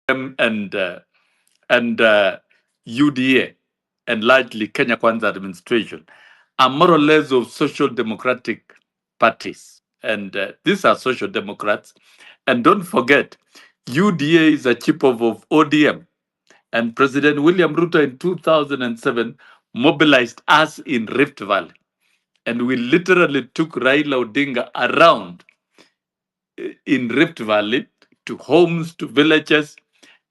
and UDA and largely Kenya Kwanza administration are more or less of social democratic parties. And these are social democrats. And don't forget, UDA is a chip of ODM. And President William Ruto in 2007 mobilized us in Rift Valley. And we literally took Raila Odinga around in Rift Valley to homes, to villages,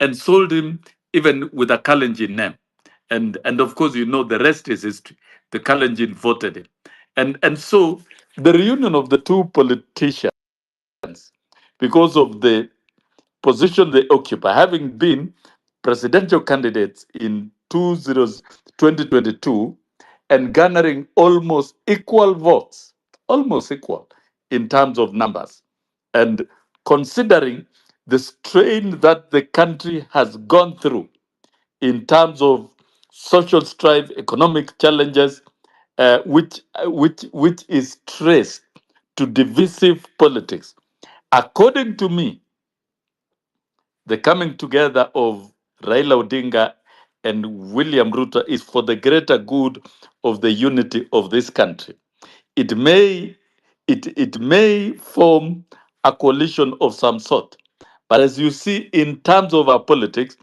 and sold him even with a Kalenjin name. And of course, you know the rest is history. The Kalenjin voted him. And so the reunion of the two politicians, because of the position they occupy, having been presidential candidates in 2022 and garnering almost equal votes, almost equal in terms of numbers. And considering the strain that the country has gone through in terms of social strife, economic challenges, which is traced to divisive politics. According to me, the coming together of Raila Odinga and William Ruto is for the greater good of the unity of this country. It may it may form a coalition of some sort, but as you see in terms of our politics,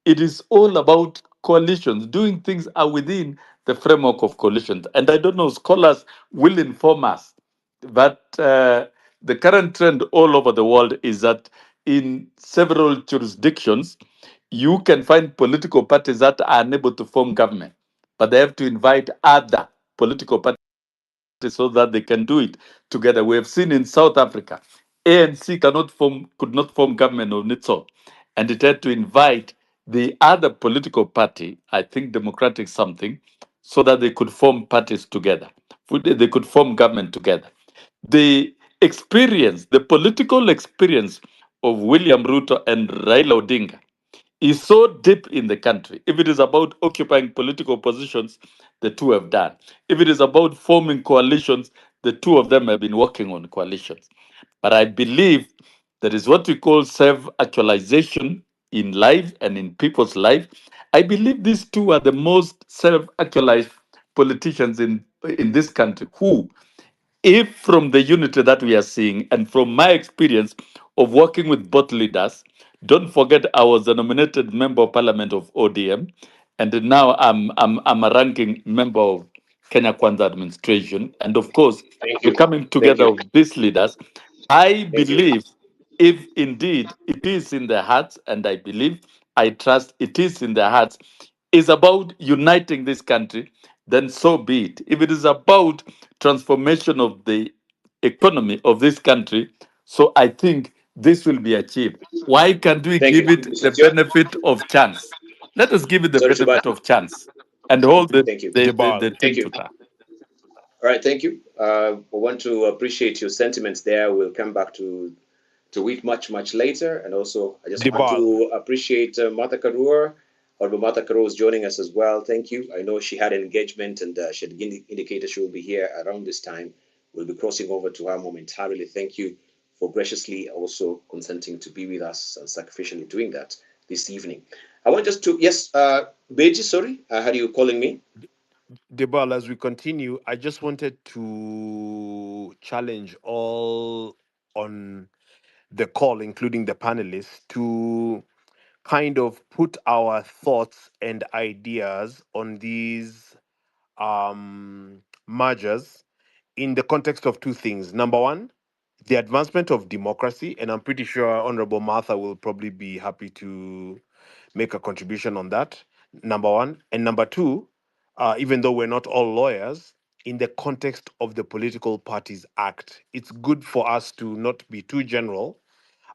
it is all about coalitions. Doing things are within the framework of coalitions. And I don't know, scholars will inform us that the current trend all over the world is that in several jurisdictions, you can find political parties that are unable to form government, but they have to invite other political parties so that they can do it together. We have seen in South Africa, ANC could not form government on its own, and it had to invite the other political party, I think Democratic something, so that they could form parties together. They could form government together. The experience, the political experience of William Ruto and Raila Odinga is so deep in the country. If it is about occupying political positions, the two have done. If it is about forming coalitions, the two of them have been working on coalitions. But I believe there is what we call self actualization in life and in people's life. I believe these two are the most self actualized politicians in this country who, if from the unity that we are seeing and from my experience of working with both leaders, don't forget I was a nominated member of parliament of ODM, and now I'm a ranking member of Kenya Kwanza administration. And of course, Thank the you. coming Thank together you. of these leaders, I Thank you. believe if indeed it is in their hearts, and I believe, I trust it is in their hearts, is about uniting this country, then so be it. If it is about transformation of the economy of this country, so I think this will be achieved. Why can't we Thank you. give it the benefit of chance? Let us give it the Sorry to buy. benefit of chance and hold Thank you. the Debal. thing Thank to you. task. All right. Thank you. I want to appreciate your sentiments there. We'll come back to it much later. And also, I just want Debal. to appreciate Martha Karua. Honorable Martha Karua is joining us as well. Thank you. I know she had an engagement and she had indicated she will be here around this time. We'll be crossing over to her momentarily. Thank you for graciously also consenting to be with us and sacrificially doing that this evening. I want just to, yes, Beji, sorry, I heard you calling me. Debal, as we continue, I just wanted to challenge all on the call, including the panelists, to kind of put our thoughts and ideas on these mergers in the context of two things. Number one, the advancement of democracy, and I'm pretty sure Honorable Martha will probably be happy to make a contribution on that. Number one. And number two, even though we're not all lawyers, in the context of the Political Parties Act, it's good for us to not be too general.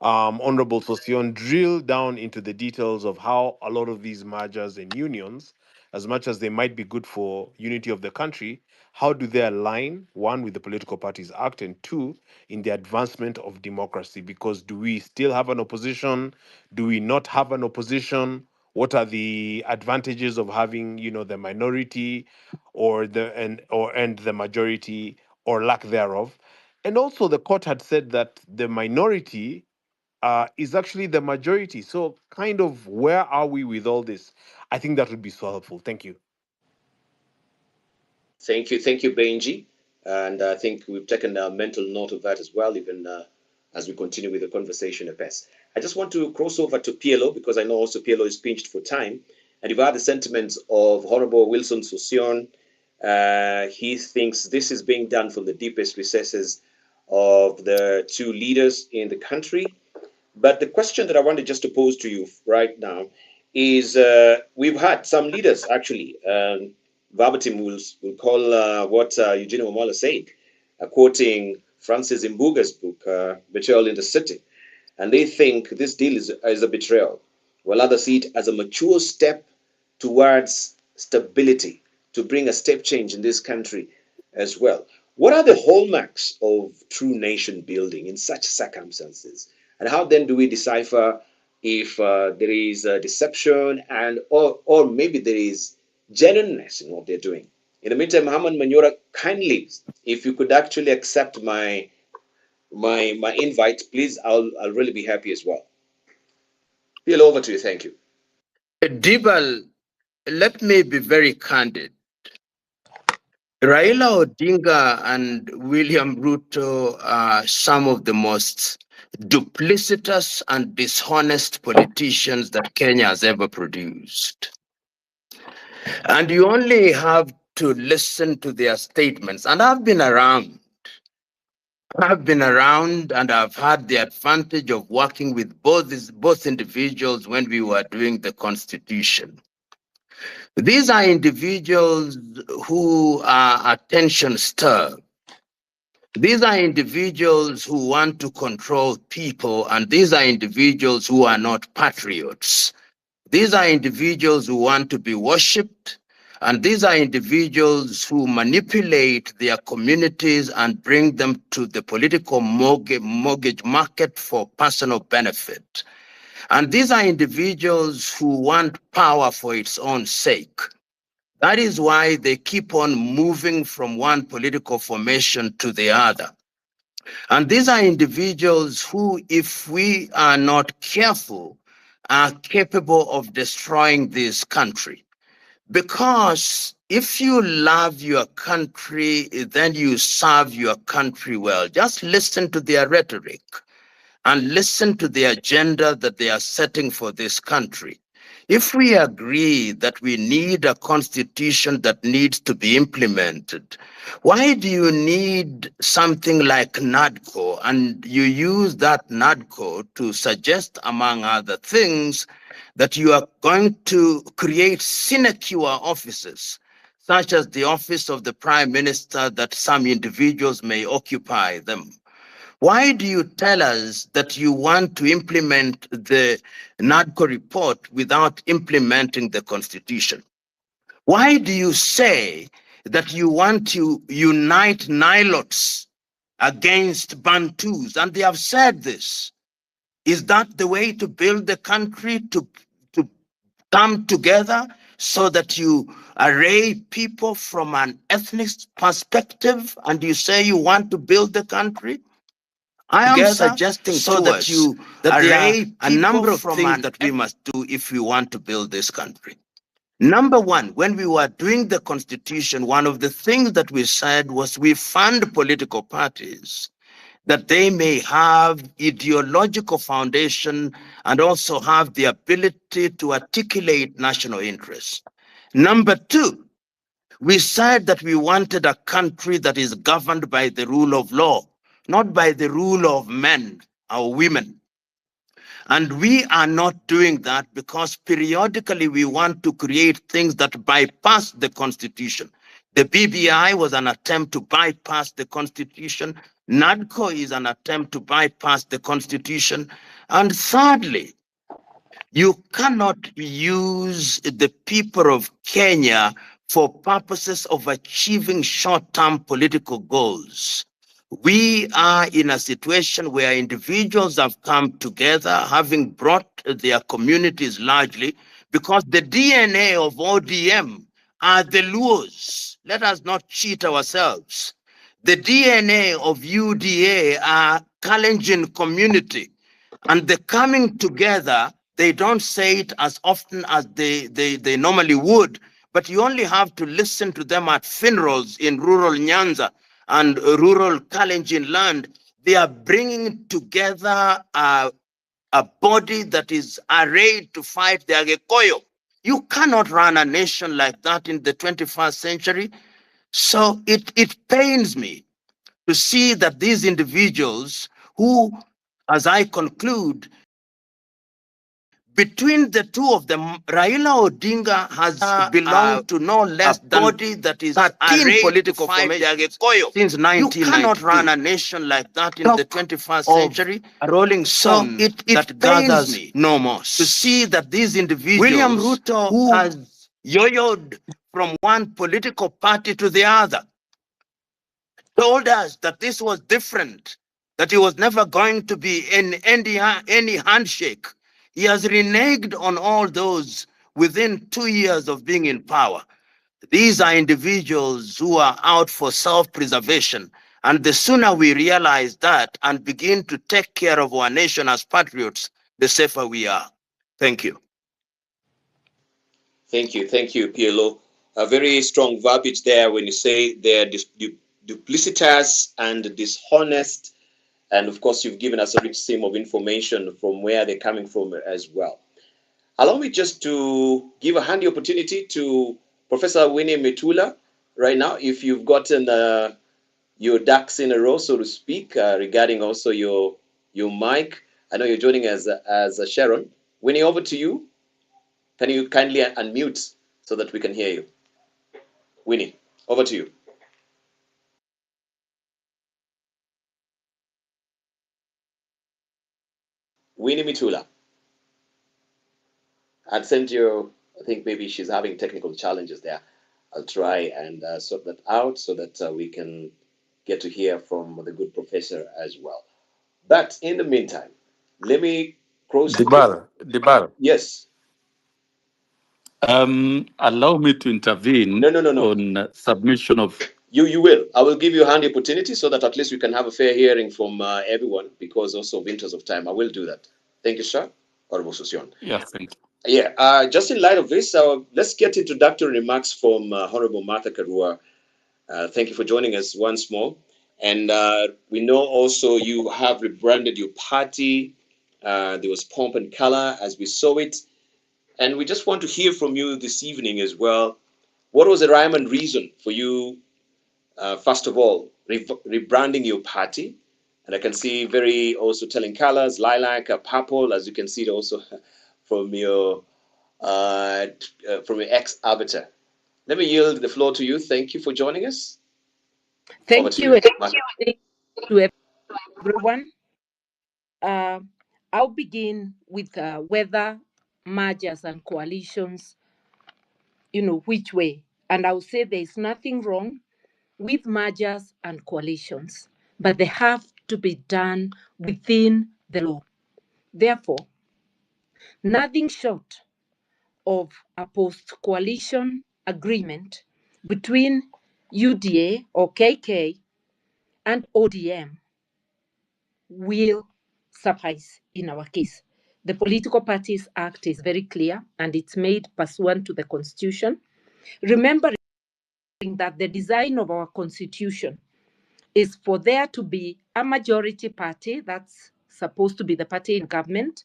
Honorable Sosion drill down into the details of how a lot of these mergers and unions, as much as they might be good for unity of the country, how do they align, one, with the Political Parties Act, and two, in the advancement of democracy? Because do we still have an opposition? Do we not have an opposition? What are the advantages of having, the minority or and the majority or lack thereof? And also the court had said that the minority is actually the majority. So, kind of, where are we with all this? I think that would be so helpful. Thank you. Thank you, Benji, and I think we've taken a mental note of that as well, even as we continue with the conversation at best. I just want to cross over to PLO because I know also PLO is pinched for time, and you've heard the sentiments of Honorable Wilson Sossion. He thinks this is being done from the deepest recesses of the two leaders in the country. But the question that I wanted just to pose to you right now is we've had some leaders actually, verbatim will call what Eugene Omola said, quoting Francis Mbuga's book, Betrayal in the City. And they think this deal is a betrayal, while others see it as a mature step towards stability, to bring a step change in this country as well. What are the hallmarks of true nation building in such circumstances? And how then do we decipher if there is deception and or maybe there is genuineness in what they're doing? In the meantime, Haman Manura, kindly, if you could actually accept my invite, please, I'll really be happy as well. Feel over to you. Thank you. Dibal, let me be very candid. Raila Odinga and William Ruto are some of the most duplicitous and dishonest politicians that Kenya has ever produced. And you only have to listen to their statements. And I've been around. I've been around and I've had the advantage of working with both individuals when we were doing the Constitution. These are individuals who are attention starved. These are individuals who want to control people, and these are individuals who are not patriots. These are individuals who want to be worshipped, and these are individuals who manipulate their communities and bring them to the political mortgage market for personal benefit. And these are individuals who want power for its own sake. That is why they keep on moving from one political formation to the other. And these are individuals who, if we are not careful, are capable of destroying this country. Because if you love your country, then you serve your country well. Just listen to their rhetoric and listen to the agenda that they are setting for this country. If we agree that we need a constitution that needs to be implemented, why do you need something like NADCO? And you use that NADCO to suggest, among other things, that you are going to create sinecure offices, such as the office of the Prime Minister, that some individuals may occupy them. Why do you tell us that you want to implement the NADCO report without implementing the Constitution? Why do you say that you want to unite Nilots against Bantus? And they have said this. Is that the way to build the country, to come together so that you array people from an ethnic perspective and you say you want to build the country? I am suggesting so that you that there are a number of things that we must do if we want to build this country. Number one, when we were doing the Constitution, one of the things that we said was we fund political parties that they may have ideological foundation and also have the ability to articulate national interests. Number two, we said that we wanted a country that is governed by the rule of law, not by the rule of men or women. And we are not doing that because periodically we want to create things that bypass the Constitution. The BBI was an attempt to bypass the Constitution. NADCO is an attempt to bypass the Constitution. And thirdly, you cannot use the people of Kenya for purposes of achieving short-term political goals. We are in a situation where individuals have come together, having brought their communities largely, because the DNA of ODM are the Luos. Let us not cheat ourselves. The DNA of UDA are Kalenjin community. And the coming together, they don't say it as often as they normally would, but you only have to listen to them at funerals in rural Nyanza and rural Kalenjin land. They are bringing together a body that is arrayed to fight the Agekoyo. You cannot run a nation like that in the 21st century. So it pains me to see that these individuals who, as I conclude, between the two of them, Raila Odinga has belonged to no less than body that is 13 political formations since 1992. You cannot run a nation like that in the 21st century. A rolling stone. So it gathers me no more to see that these individuals, William Ruto, who has yo-yoed from one political party to the other, told us that this was different, that he was never going to be in any handshake. He has reneged on all those within 2 years of being in power. These are individuals who are out for self-preservation. And the sooner we realize that and begin to take care of our nation as patriots, the safer we are. Thank you. Thank you, PLO. A very strong verbiage there when you say they're duplicitous and dishonest. And of course, you've given us a rich stream of information from where they're coming from as well. Allow me just to give a handy opportunity to Professor Winnie Mitula right now, if you've gotten your ducks in a row, so to speak, regarding also your mic. I know you're joining as Sharon. Winnie, over to you. Can you kindly unmute so that we can hear you? Winnie, over to you. Winnie Mitula. I'd sent you, I think maybe she's having technical challenges there. I'll try and sort that out so that we can get to hear from the good professor as well. But in the meantime, let me cross. Debar, Yes. allow me to intervene No. on submission of. You will. I will give you a handy opportunity so that at least we can have a fair hearing from everyone because also of interest of time. I will do that. Thank you, sir. Honorable Susion. Yes, thank you. Yeah, just in light of this, let's get introductory remarks from Honorable Martha Karua. Thank you for joining us once more. And we know also you have rebranded your party. There was pomp and color as we saw it. And we just want to hear from you this evening as well. What was the rhyme and reason for you, first of all, rebranding your party? And I can see very also telling colors, lilac, purple, as you can see it also from your ex avatar. Let me yield the floor to you. Thank you for joining us. Over Thank to you, you. and to everyone. I'll begin with whether mergers and coalitions, which way. And I'll say there's nothing wrong with mergers and coalitions, but they have to be done within the law. Therefore, nothing short of a post-coalition agreement between UDA or KK and ODM will suffice in our case. The Political Parties Act is very clear and it's made pursuant to the Constitution. Remembering that the design of our Constitution is for there to be a majority party, that's supposed to be the party in government,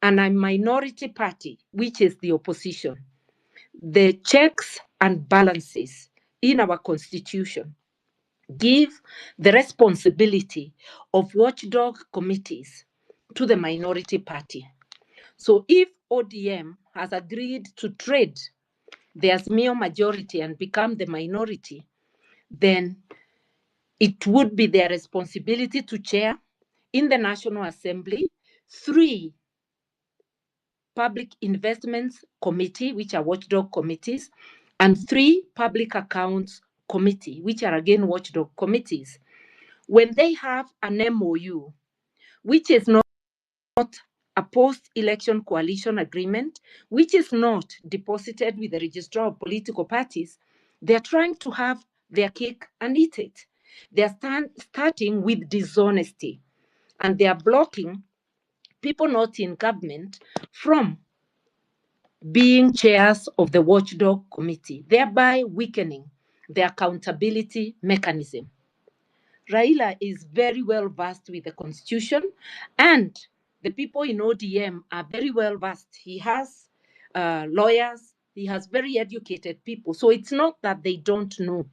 and a minority party, which is the opposition. The checks and balances in our Constitution give the responsibility of watchdog committees to the minority party. So if ODM has agreed to trade their mere majority and become the minority, then it would be their responsibility to chair in the National Assembly 3 public investments committee, which are watchdog committees, and 3 public accounts committee, which are again watchdog committees. When they have an MOU, which is not a post-election coalition agreement, which is not deposited with the registrar of political parties, they're trying to have their cake and eat it. They're starting with dishonesty, and they are blocking people not in government from being chairs of the watchdog committee, thereby weakening the accountability mechanism. Raila is very well versed with the constitution, and the people in ODM are very well versed. He has lawyers, he has very educated people. So it's not that they don't know.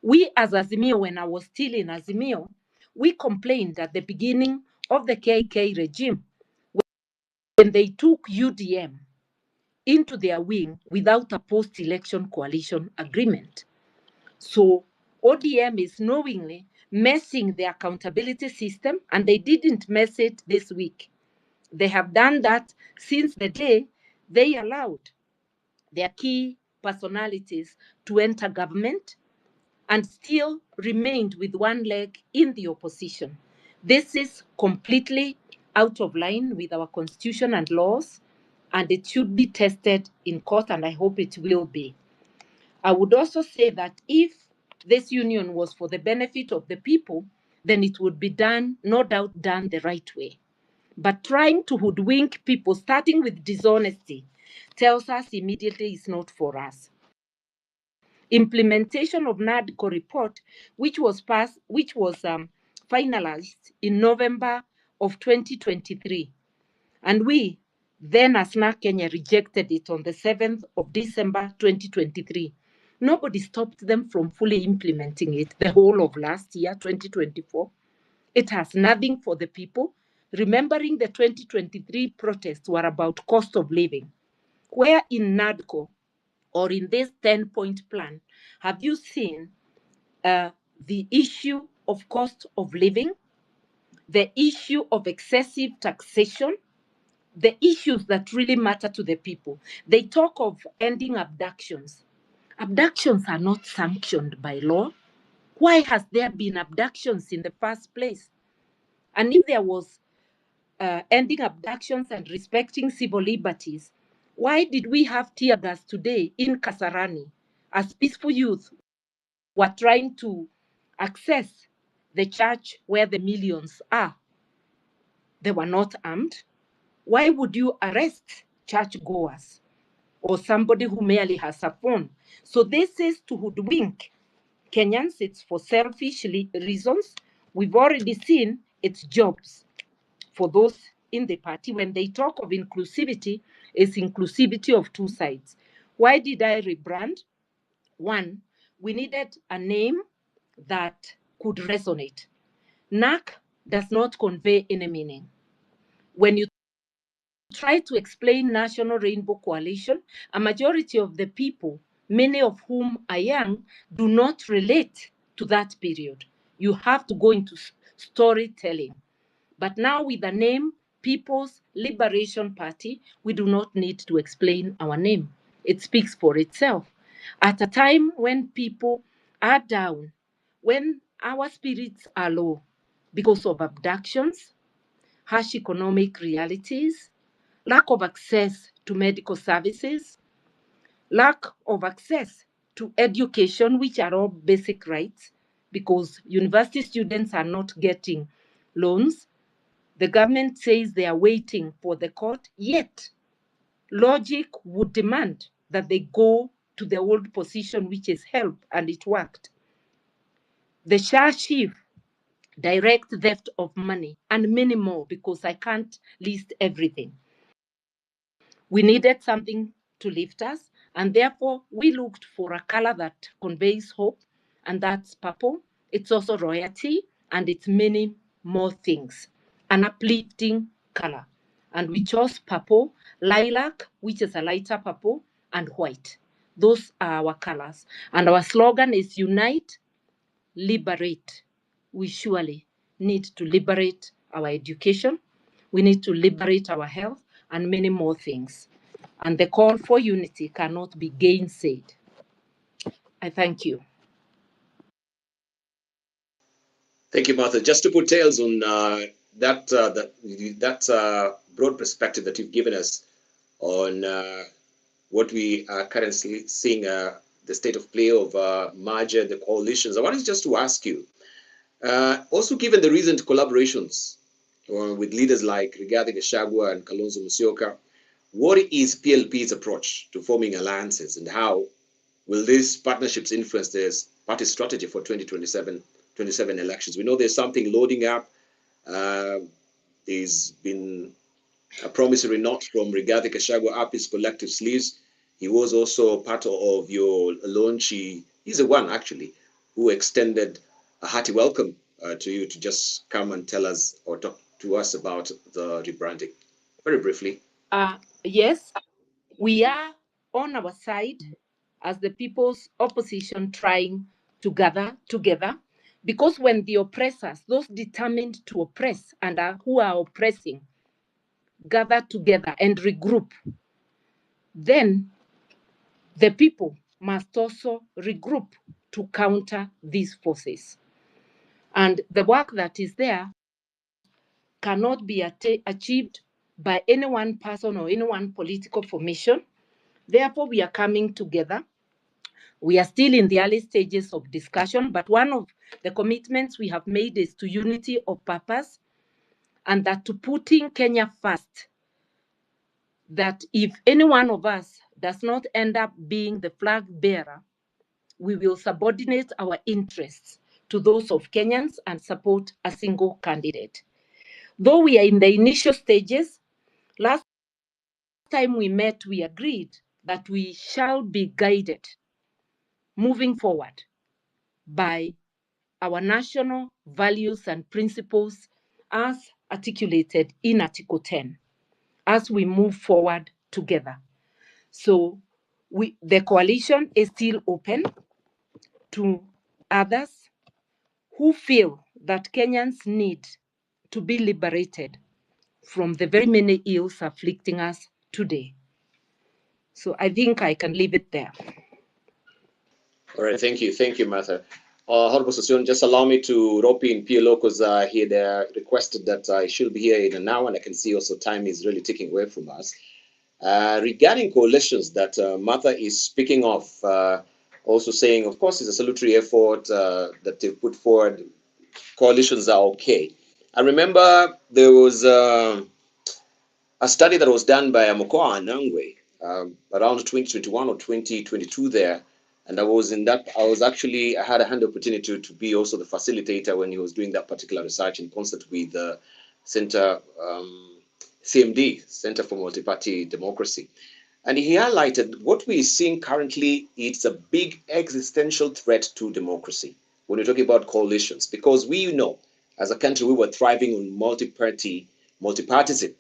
We as Azimio, when I was still in Azimio, we complained at the beginning of the KK regime when they took UDM into their wing without a post-election coalition agreement. So ODM is knowingly messing the accountability system, and they didn't mess it this week. They have done that since the day they allowed their key personalities to enter government and still remained with one leg in the opposition. This is completely out of line with our constitution and laws, and it should be tested in court, and I hope it will be. I would also say that if this union was for the benefit of the people, then it would be done, no doubt, done the right way. But trying to hoodwink people, starting with dishonesty, tells us immediately it's not for us. Implementation of NADCO report, which was finalized in November of 2023, and we then as NARC Kenya rejected it on the 7th of December 2023. Nobody stopped them from fully implementing it the whole of last year, 2024. It has nothing for the people. Remembering the 2023 protests were about cost of living. Where in NADCO or in this 10-point plan have you seen the issue of cost of living, the issue of excessive taxation, the issues that really matter to the people? They talk of ending abductions. Abductions are not sanctioned by law. Why has there been abductions in the first place? And if there was ending abductions and respecting civil liberties, why did we have tear gas today in Kasarani as peaceful youth were trying to access the church where the millions are? They were not armed. Why would you arrest churchgoers or somebody who merely has a phone? So this is to hoodwink Kenyans. It's for selfish reasons. We've already seen it's jobs for those in the party. When they talk of inclusivity, it's inclusivity of two sides. Why did I rebrand? One, we needed a name that could resonate. NAC does not convey any meaning. When you try to explain National Rainbow Coalition, a majority of the people, many of whom are young, do not relate to that period. You have to go into storytelling. But now with the name People's Liberation Party, we do not need to explain our name. It speaks for itself. At a time when people are down, when our spirits are low because of abductions, harsh economic realities, lack of access to medical services, lack of access to education, which are all basic rights, because university students are not getting loans. The government says they are waiting for the court, yet logic would demand that they go to the old position, which is help, and it worked. The SHA chief, direct theft of money, and many more, because I can't list everything. We needed something to lift us, and therefore we looked for a color that conveys hope, and that's purple. It's also royalty, and it's many more things. An uplifting color. And we chose purple, lilac, which is a lighter purple, and white. Those are our colors. And our slogan is unite, liberate. We surely need to liberate our education. We need to liberate our health and many more things. And the call for unity cannot be gainsaid. I thank you. Thank you, Martha. Just to put tails on that broad perspective that you've given us on what we are currently seeing, the state of play of merger, the coalitions, I wanted just to ask you, also given the recent collaborations with leaders like Rigathi Gachagua and Kalonzo Musyoka, what is PLP's approach to forming alliances, and how will these partnerships influence this party strategy for 2027 elections? We know there's something loading up. There's been a promissory note from Rigathi Gachagua up his collective sleeves. He was also part of your launch. He's the one, actually, who extended a hearty welcome to you to just come and tell us or talk to us about the rebranding. Very briefly. Yes, we are on our side as the people's opposition trying to gather together, because when the oppressors, those determined to oppress and who are oppressing, gather together and regroup, then the people must also regroup to counter these forces. And the work that is there cannot be achieved by any one person or any one political formation. Therefore, we are coming together. We are still in the early stages of discussion, but one of the commitments we have made is to unity of purpose, and that to putting Kenya first, that if any one of us does not end up being the flag bearer, we will subordinate our interests to those of Kenyans and support a single candidate. Though we are in the initial stages, last time we met, we agreed that we shall be guided moving forward by our national values and principles as articulated in Article 10 as we move forward together. So the coalition is still open to others who feel that Kenyans need to be liberated from the very many ills afflicting us today. So I think I can leave it there. All right, thank you, Martha. Honorable Sassoon, just allow me to rope in PLO because he requested that I should be here in an hour, and I can see also time is really ticking away from us. Regarding coalitions that Martha is speaking of, also saying, of course, it's a salutary effort that they've put forward. Coalitions are okay. I remember there was a study that was done by Amokoa Anangwe around 2021 or 2022 there. And I had a hand opportunity to be also the facilitator when he was doing that particular research in concert with the Center, CMD, Center for Multi-Party Democracy. And he highlighted what we're seeing currently, it's a big existential threat to democracy when you're talking about coalitions, because we know as a country we were thriving on multipartyism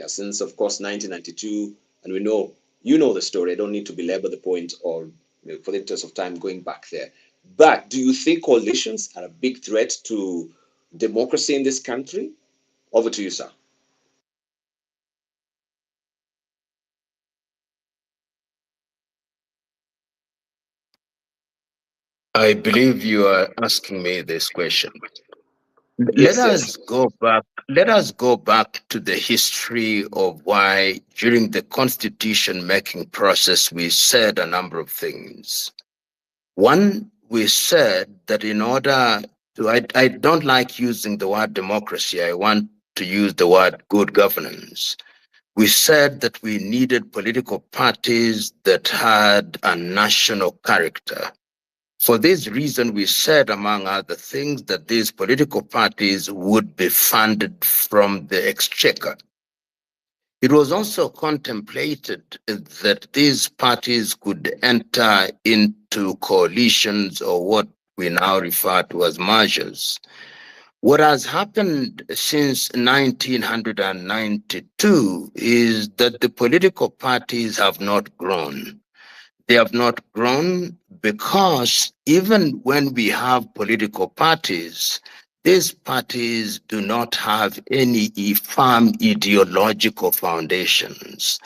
since, of course, 1992. And we know, you know the story. I don't need to belabor the point or, for the interest of time, going back there. But do you think coalitions are a big threat to democracy in this country? Over to you, sir. I believe you are asking me this question. Yes, yes. Let us go back to the history of why during the constitution making process we said a number of things. One, we said that in order to, I don't like using the word democracy, I want to use the word good governance. We said that we needed political parties that had a national character. For this reason, we said, among other things, that these political parties would be funded from the exchequer. It was also contemplated that these parties could enter into coalitions or what we now refer to as mergers. What has happened since 1992 is that the political parties have not grown. They have not grown because even when we have political parties, these parties do not have any firm ideological foundations.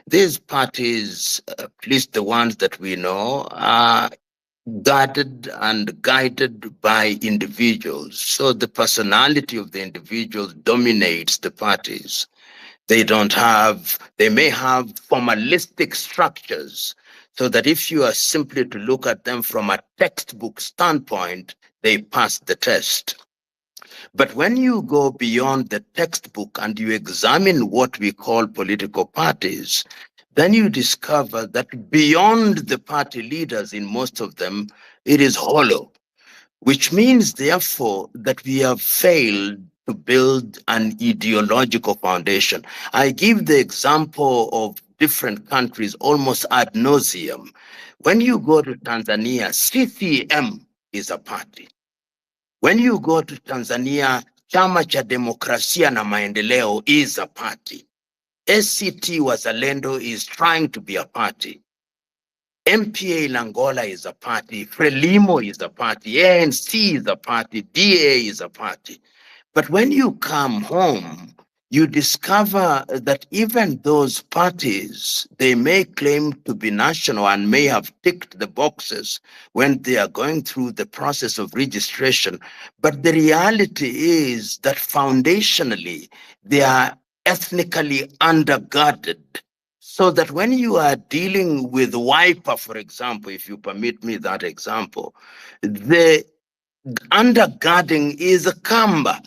These parties, at least the ones that we know, are guarded and guided by individuals. So the personality of the individuals dominates the parties. They may have formalistic structures so that if you are simply to look at them from a textbook standpoint, they pass the test. But when you go beyond the textbook and you examine what we call political parties, then you discover that beyond the party leaders, in most of them, it is hollow, which means, therefore, that we have failed to build an ideological foundation. I give the example of different countries almost ad nauseum. When you go to Tanzania, CCM is a party. When you go to Tanzania, Chama cha Demokrasia na Maendeleo is a party. ACT Wazalendo is trying to be a party. MPA Langola is a party. Frelimo is a party. ANC is a party. DA is a party. But when you come home, you discover that even those parties, they may claim to be national and may have ticked the boxes when they are going through the process of registration. But the reality is that foundationally, they are ethnically undergirded. So that when you are dealing with Wiper, for example, if you permit me that example, the undergirding is a Kamba.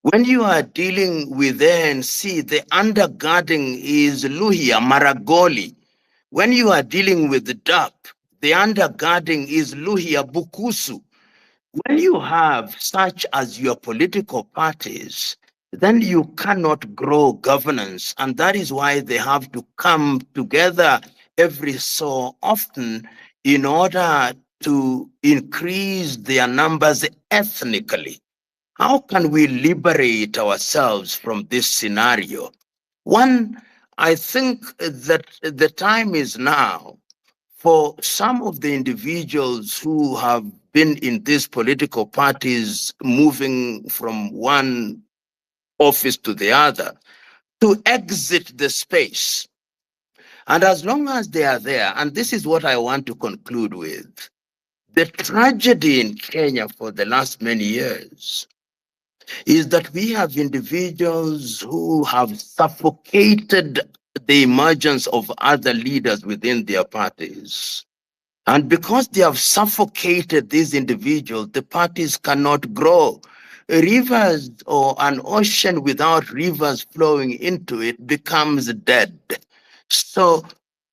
When you are dealing with ANC, the undergirding is Luhia, Maragoli. When you are dealing with the DAP, the undergirding is Luhia, Bukusu. When you have such as your political parties, then you cannot grow governance. And that is why they have to come together every so often in order to increase their numbers ethnically. How can we liberate ourselves from this scenario? One, I think that the time is now for some of the individuals who have been in these political parties moving from one office to the other to exit the space. And as long as they are there, and this is what I want to conclude with, the tragedy in Kenya for the last many years is that we have individuals who have suffocated the emergence of other leaders within their parties. And because they have suffocated these individuals, the parties cannot grow. Rivers or an ocean without rivers flowing into it becomes dead. So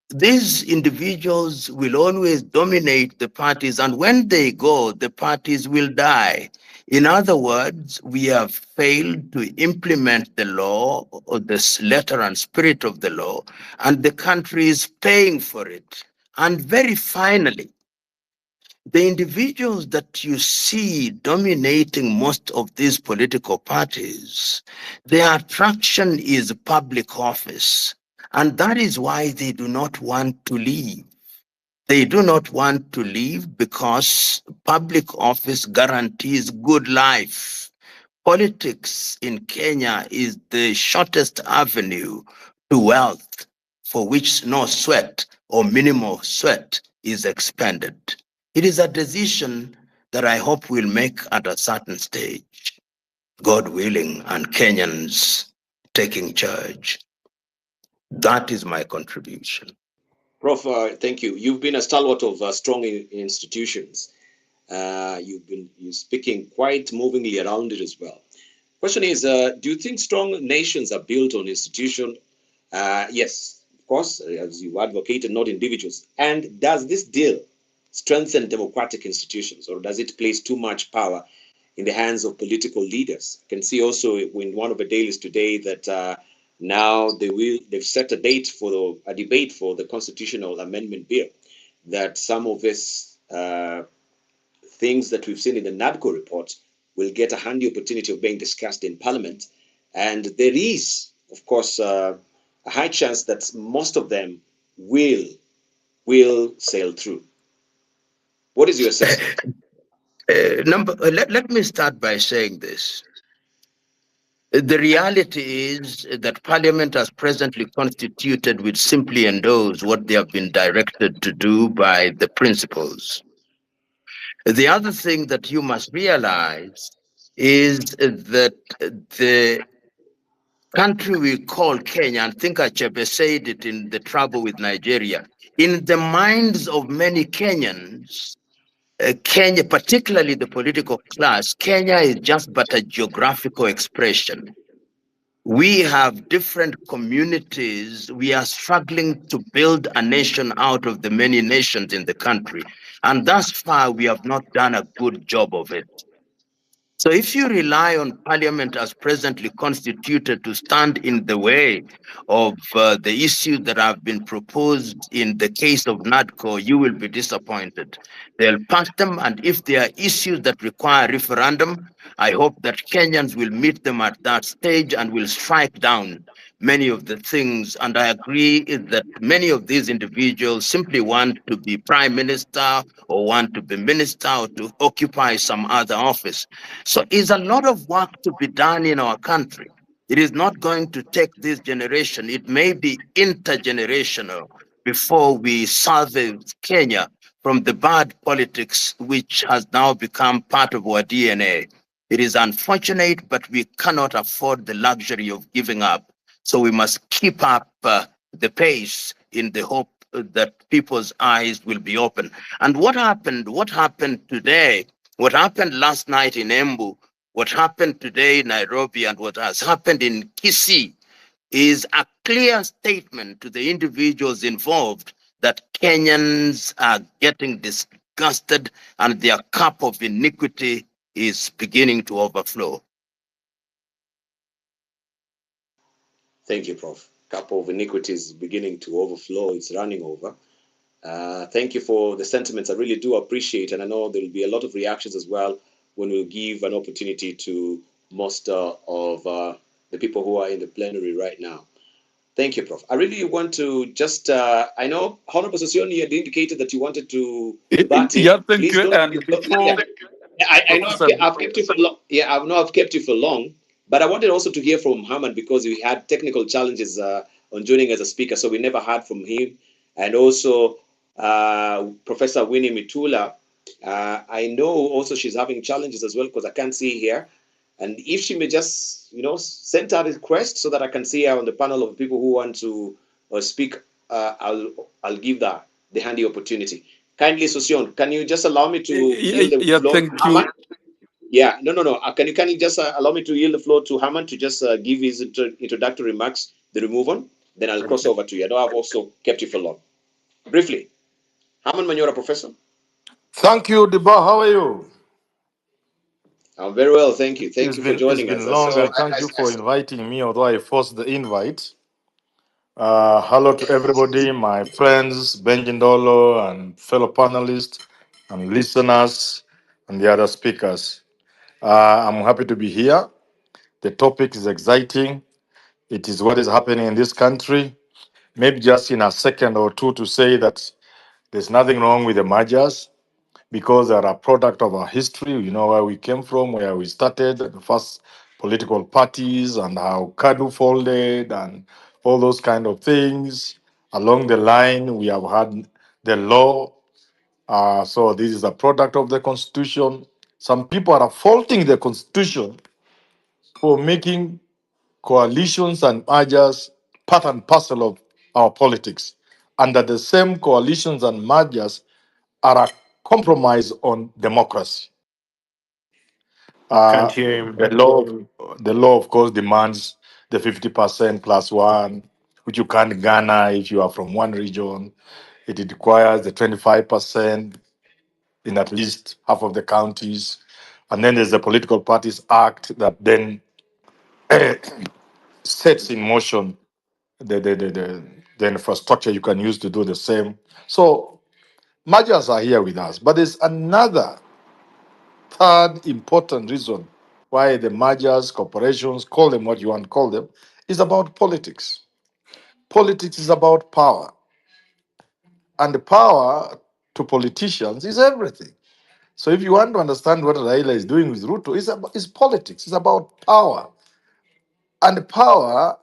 these individuals will always dominate the parties, and when they go, the parties will die. In other words, we have failed to implement the law or the letter and spirit of the law, and the country is paying for it. And very finally, the individuals that you see dominating most of these political parties, their attraction is public office. And that is why they do not want to leave. They do not want to leave because public office guarantees good life. Politics in Kenya is the shortest avenue to wealth for which no sweat or minimal sweat is expended. It is a decision that I hope we'll make at a certain stage, God willing, and Kenyans taking charge. That is my contribution. Prof, thank you. You've been a stalwart of strong institutions. You're speaking quite movingly around it as well. Question is, do you think strong nations are built on institution? Yes, of course, as you advocated, not individuals. And does this deal strengthen democratic institutions, or does it place too much power in the hands of political leaders? I can see also in one of the dailies today that now they've set a date for a debate for the constitutional amendment bill. That some of these things that we've seen in the NADCO report will get a handy opportunity of being discussed in Parliament, and there is, of course, a high chance that most of them will sail through. What is your assessment? Let me start by saying this. The reality is that Parliament, as presently constituted, will simply endorse what they have been directed to do by the principles. The other thing that you must realize is that the country we call Kenya, and think Achebe said it in The Trouble with Nigeria, in the minds of many Kenyans, Kenya, particularly the political class, Kenya is just but a geographical expression. We have different communities. We are struggling to build a nation out of the many nations in the country. And thus far, we have not done a good job of it. So if you rely on parliament as presently constituted to stand in the way of the issues that have been proposed in the case of NADCO, you will be disappointed. They'll pass them, and if there are issues that require referendum, I hope that Kenyans will meet them at that stage and will strike down many of the things. And I agree that many of these individuals simply want to be prime minister or want to be minister or to occupy some other office. So it's a lot of work to be done in our country. It is not going to take this generation. It may be intergenerational before we salvage Kenya from the bad politics which has now become part of our DNA. It is unfortunate, but we cannot afford the luxury of giving up. So we must keep up the pace in the hope that people's eyes will be open. And what happened? What happened today? What happened last night in Embu? What happened today in Nairobi? And what has happened in Kisii is a clear statement to the individuals involved that Kenyans are getting disgusted and their cup of iniquity is beginning to overflow. Thank you, Prof. Cup of iniquity is beginning to overflow. It's running over. Thank you for the sentiments. I really do appreciate, and I know there will be a lot of reactions as well when we give an opportunity to most of the people who are in the plenary right now. Thank you, Prof. I really want to just, I know Honorable Sosioni had indicated that you wanted to butt in. Yeah, thank Please you. don't. And Yeah, before I know Professor, I've kept you for long. Yeah, I know I've kept you for long, but I wanted also to hear from Herman because we had technical challenges on joining as a speaker, so we never heard from him. And also Professor Winnie Mitula. I know also she's having challenges as well because I can't see here. And if she may just, send her request so that I can see her on the panel of people who want to speak, I'll give the handy opportunity. Kindly, Sosion, can you just allow me to yield the yeah, floor to thank Haman? you. Yeah, no. Can you just allow me to yield the floor to Haman to just give his introductory remarks, the remove on? Then I'll cross Okay. over to you. I know I've also kept you for long. Briefly, Haman Manyora, Professor. Thank you, Deba. How are you? I'm very well, thank you. Thank you for It's joining us. been long, So, and thank you for inviting me, although I forced the invite. Hello to everybody, my friends, Benjindolo, and fellow panelists, and listeners, and the other speakers. I'm happy to be here. The topic is exciting. It is what is happening in this country. Maybe just in a second or two to say that there's nothing wrong with the mergers because they are a product of our history. You know where we came from, where we started, the first political parties, and how Kadu folded, and all those kind of things. Along the line, we have had the law. So this is a product of the constitution. Some people are faulting the constitution for making coalitions and mergers part and parcel of our politics. And that the same coalitions and mergers are a compromise on democracy. Can't Uh, hear him. the law, of course, demands the 50% plus one, which you can't garner if you are from one region. It requires the 25% in at least half of the counties. And then there's the Political Parties Act that then sets in motion the infrastructure you can use to do the same. So mergers are here with us. But there's another third important reason why the mergers, corporations, call them what you want to call them, is about politics. Politics is about power. And the power to politicians is everything. So if you want to understand what Raila is doing with Ruto, it's politics. It's about power. And power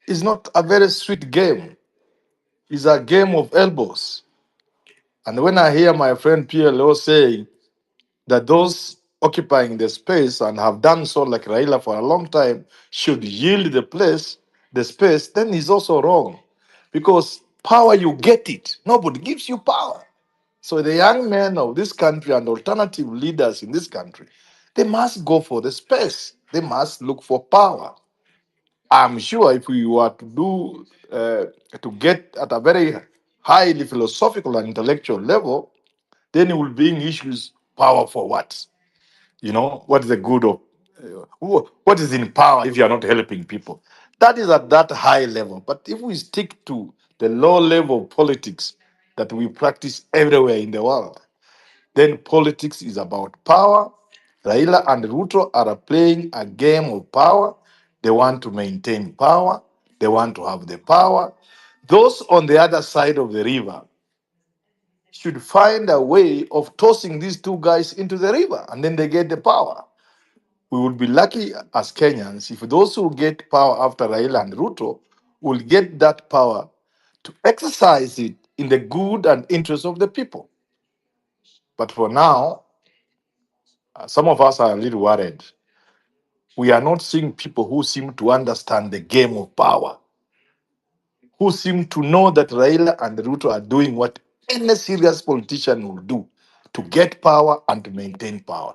is not a very sweet game. It's a game of elbows. And when I hear my friend PLO saying that those occupying the space and have done so like Raila for a long time should yield the space, then he's also wrong. Because power, you get it. Nobody gives you power. So the young men of this country and alternative leaders in this country, they must go for the space. They must look for power. I'm sure if we were to do to get at a very highly philosophical and intellectual level, then it will bring issues. Power for what? You know, what is the good of what is in power if you are not helping people? That is at that high level. But if we stick to the low level politics that we practice everywhere in the world, then politics is about power. Raila and Ruto are playing a game of power. They want to maintain power. They want to have the power. Those on the other side of the river should find a way of tossing these two guys into the river and then they get the power. We would be lucky as Kenyans if those who get power after Raila and Ruto will get that power to exercise it in the good and interest of the people. But for now, some of us are a little worried. We are not seeing people who seem to understand the game of power, who seem to know that Raila and Ruto are doing what any serious politician will do to get power and to maintain power.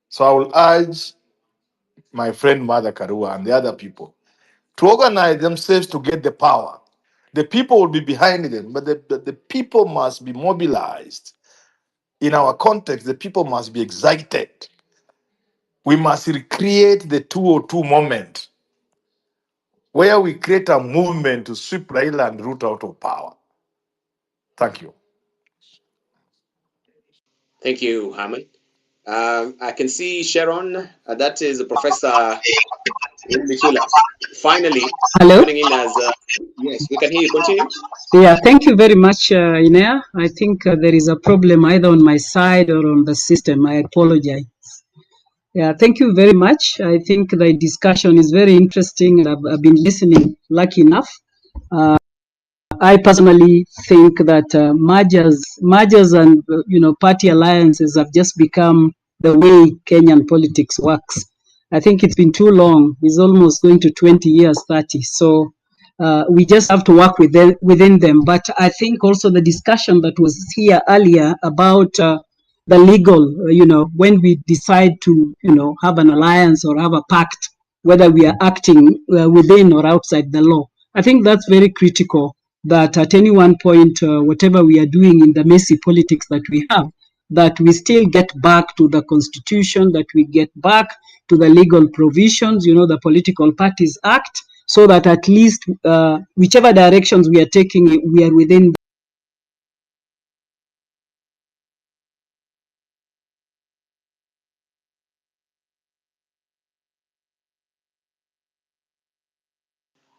So I will urge my friend Mother Karua and the other people to organize themselves to get the power. The people will be behind them, but the people must be mobilized. In our context, the people must be excited. We must recreate the 202 moment where we create a movement to sweep Raila and Ruto out of power. Thank you. Thank you, Harman. I can see Sharon. That is Professor Michula. Finally, Hello? joining in as yes, we can hear you. Continue. Yeah, thank you very much, Inea. I think there is a problem either on my side or on the system. I apologize. Yeah, thank you very much. I think the discussion is very interesting and I've been listening, lucky enough. Uh, I personally think that mergers and party alliances have just become the way Kenyan politics works. I think it's been too long. It's almost going to 20 years, 30. So we just have to work within them. But I think also the discussion that was here earlier about the legal, when we decide to, have an alliance or have a pact, whether we are acting within or outside the law. I think that's very critical that at any one point, whatever we are doing in the messy politics that we have, that we still get back to the constitution, that we get back to the legal provisions, the Political Parties Act, so that at least whichever directions we are taking, we are within.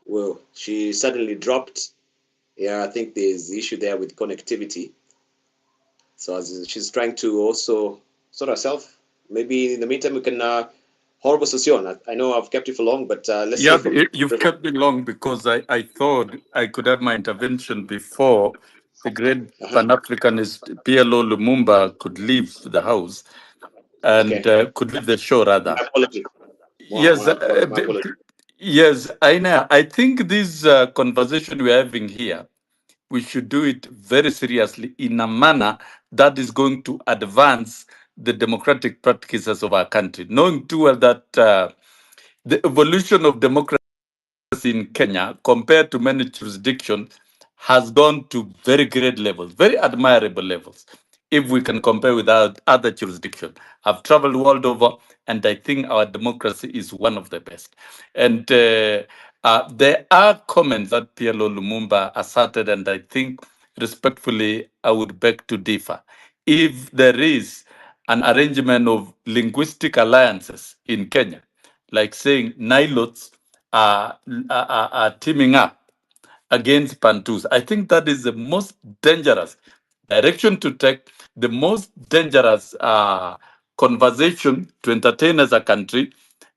Well, she suddenly dropped. Yeah, I think there's the issue there with connectivity. So as she's trying to also sort herself. Maybe in the meantime we can. Horrible Session. I know I've kept you for long, but let's hear Yeah, from you've kept me long because I thought I could have my intervention before the great uh-huh. Pan Africanist PLO Lumumba could leave the house and Okay. could leave the show rather. My apology. Yes, My apology. yes, I think this conversation we're having here, we should do it very seriously in a manner that is going to advance the democratic practices of our country, knowing too well that the evolution of democracy in Kenya, compared to many jurisdictions, has gone to very great levels, very admirable levels, if we can compare with our other jurisdictions. I've traveled world over, and I think our democracy is one of the best. And there are comments that PLO Lumumba asserted, and I think respectfully, I would beg to differ. If there is an arrangement of linguistic alliances in Kenya, like saying Nilots are teaming up against Bantus. I think that is the most dangerous direction to take, the most dangerous conversation to entertain as a country.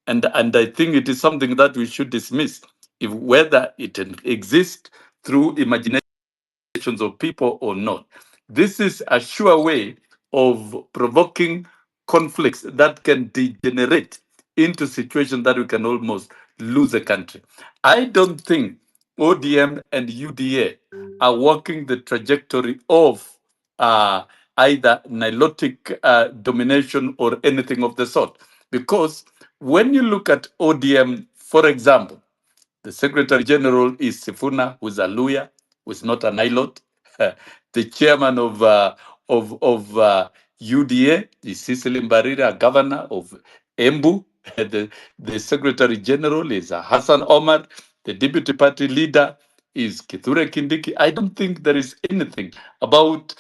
And I think it is something that we should dismiss, if whether it exists through imagination of people or not. This is a sure way of provoking conflicts that can degenerate into situations that we can almost lose a country. I don't think ODM and UDA are walking the trajectory of either nilotic domination or anything of the sort. Because when you look at ODM, for example, the Secretary General is Sifuna, who's a lawyer, who's not a Nilot. The chairman of UDA is Cecily Mbarira, governor of Embu. The Secretary General is Hassan Omar. The deputy party leader is Kithure Kindiki. I don't think there is anything about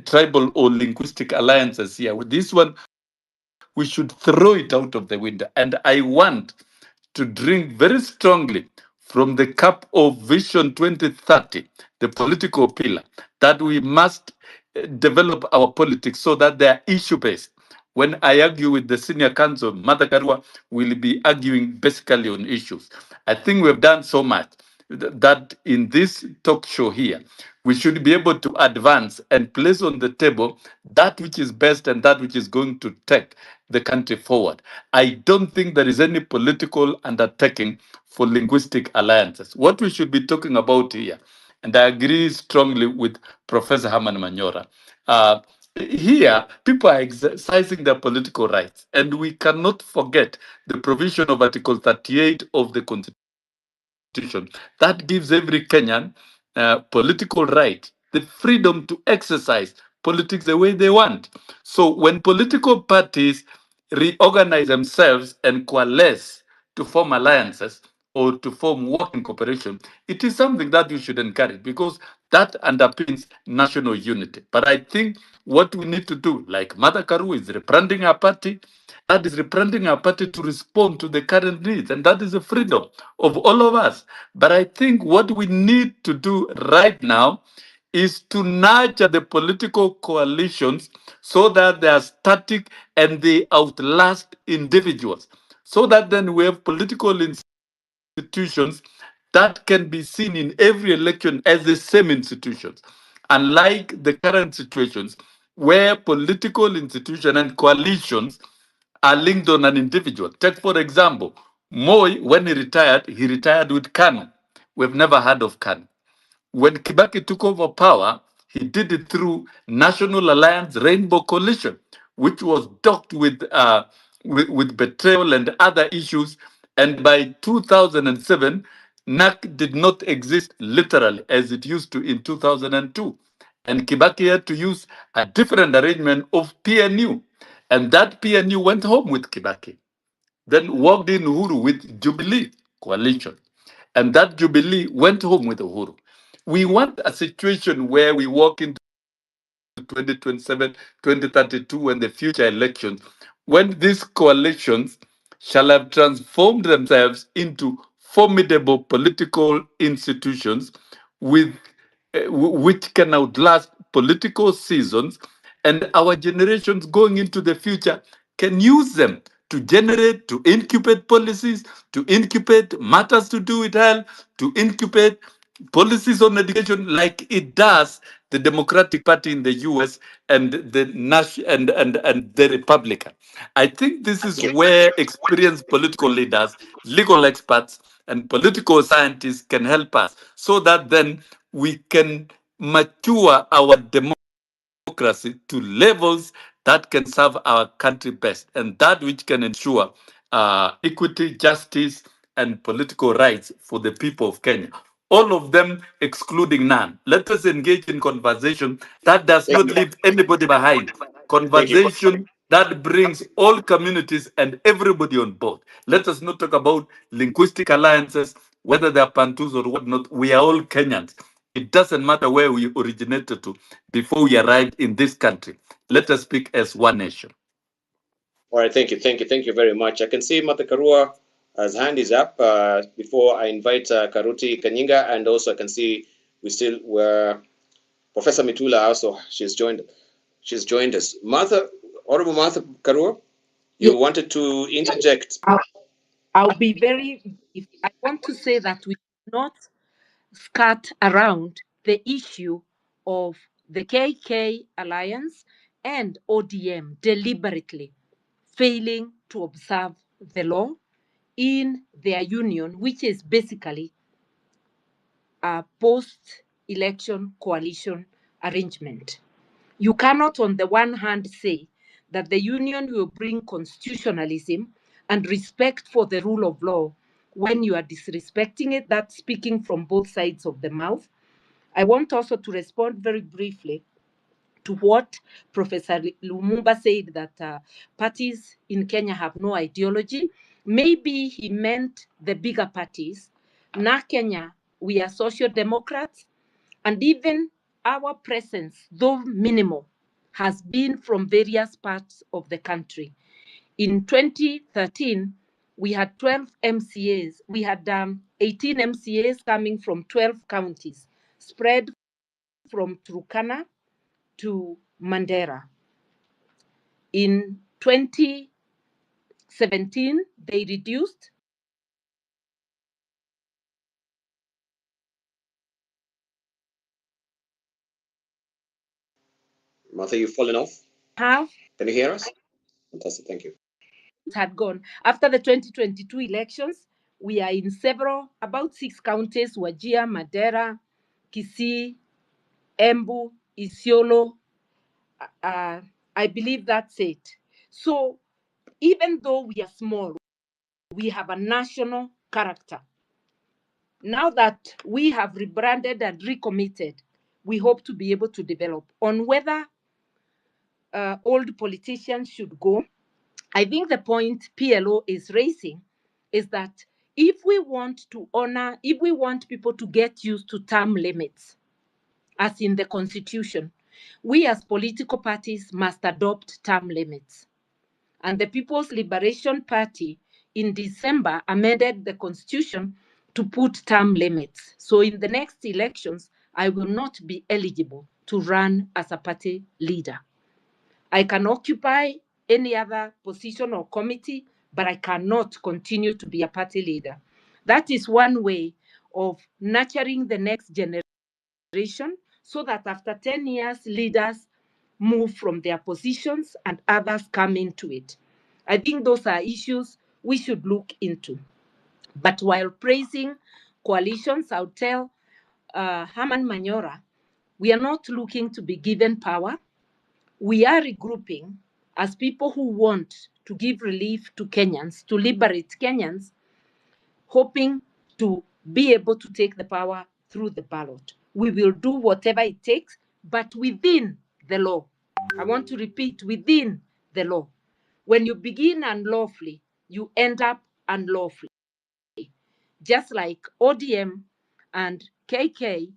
tribal or linguistic alliances here. With this one, we should throw it out of the window. And I want to drink very strongly from the cup of Vision 2030, the political pillar, that we must develop our politics so that they are issue based. When I argue with the senior counsel, Mother Karua will be arguing basically on issues. I think we've done so much that in this talk show here, we should be able to advance and place on the table that which is best and that which is going to take the country forward. I don't think there is any political undertaking for linguistic alliances. What we should be talking about here, and I agree strongly with Professor Herman Manyora, here people are exercising their political rights, and we cannot forget the provision of Article 38 of the Constitution that gives every Kenyan political right the freedom to exercise politics the way they want. So when political parties reorganize themselves and coalesce to form alliances or to form working cooperation, it is something that we should encourage because that underpins national unity. But I think what we need to do, like Mother Karu is rebranding our party, that is rebranding our party to respond to the current needs, and that is the freedom of all of us. But I think what we need to do right now is to nurture the political coalitions so that they are static and they outlast individuals. So that then we have political institutions that can be seen in every election as the same institutions. Unlike the current situations where political institutions and coalitions are linked on an individual. Take, for example, Moi, when he retired with Kanu. We've never heard of Kanu. When Kibaki took over power, he did it through National Alliance Rainbow Coalition, which was docked with betrayal and other issues. And by 2007, NAC did not exist literally as it used to in 2002. And Kibaki had to use a different arrangement of PNU. And that PNU went home with Kibaki, then walked in Uhuru with Jubilee coalition. And that Jubilee went home with Uhuru. We want a situation where we walk into 2027, 2032, and the future elections, when these coalitions shall have transformed themselves into formidable political institutions with which can outlast political seasons, and our generations going into the future can use them to generate, to incubate policies, to incubate matters to do with health, to incubate policies on education like it does the Democratic Party in the US and the and the Republican. I think this is where experienced political leaders, legal experts, and political scientists can help us so that then we can mature our democracy to levels that can serve our country best and that which can ensure equity, justice, and political rights for the people of Kenya. All of them excluding none. Let us engage in conversation that does Thank not you. leave anybody behind. Thank you. Conversation that brings all communities and everybody on board. Let us not talk about linguistic alliances, whether they are Bantus or whatnot. We are all Kenyans. It doesn't matter where we originated to before we arrived in this country. Let us speak as one nation. All right, thank you, thank you very much. I can see Mata Karua, his hand is up. Before I invite Karuti Kanyinga, and also I can see were Professor Mitula also. She's joined us. Honorable Martha Karua, Yeah, you wanted to interject. I'll be very brief. I want to say that we should not skirt around the issue of the KK alliance and ODM deliberately failing to observe the law in their union, which is basically a post election coalition arrangement. You cannot, on the one hand, say that the union will bring constitutionalism and respect for the rule of law when you are disrespecting it. That's speaking from both sides of the mouth. I want also to respond very briefly to what Professor Lumumba said, that parties in Kenya have no ideology. Maybe he meant the bigger parties. Na Kenya, we are social democrats, and even our presence, though minimal, has been from various parts of the country. In 2013, we had 12 MCAs. We had 18 MCAs coming from 12 counties, spread from Turkana to Mandera. In 2017, they reduced. Martha, you've fallen off. Have Can you hear us? Fantastic. Thank you. had gone. After the 2022 elections, we are in several, about 6 counties: Wajir, Madera, Kisii, Embu, Isiolo. I believe that's it. So even though we are small, we have a national character. Now that we have rebranded and recommitted, we hope to be able to develop. On whether old politicians should go, I think the point PLO is raising is that if we want to honor, if we want people to get used to term limits, as in the Constitution, we as political parties must adopt term limits. And the People's Liberation Party in December amended the Constitution to put term limits. So in the next elections, I will not be eligible to run as a party leader. I can occupy any other position or committee, but I cannot continue to be a party leader. That is one way of nurturing the next generation so that after 10 years, leaders move from their positions and others come into it. I think those are issues we should look into. But while praising coalitions, I'll tell Herman Manyora, we are not looking to be given power. We are regrouping as people who want to give relief to Kenyans, to liberate Kenyans, hoping to be able to take the power through the ballot. We will do whatever it takes, but within the law. I want to repeat, within the law. When you begin unlawfully, you end up unlawfully. Just like ODM and KK,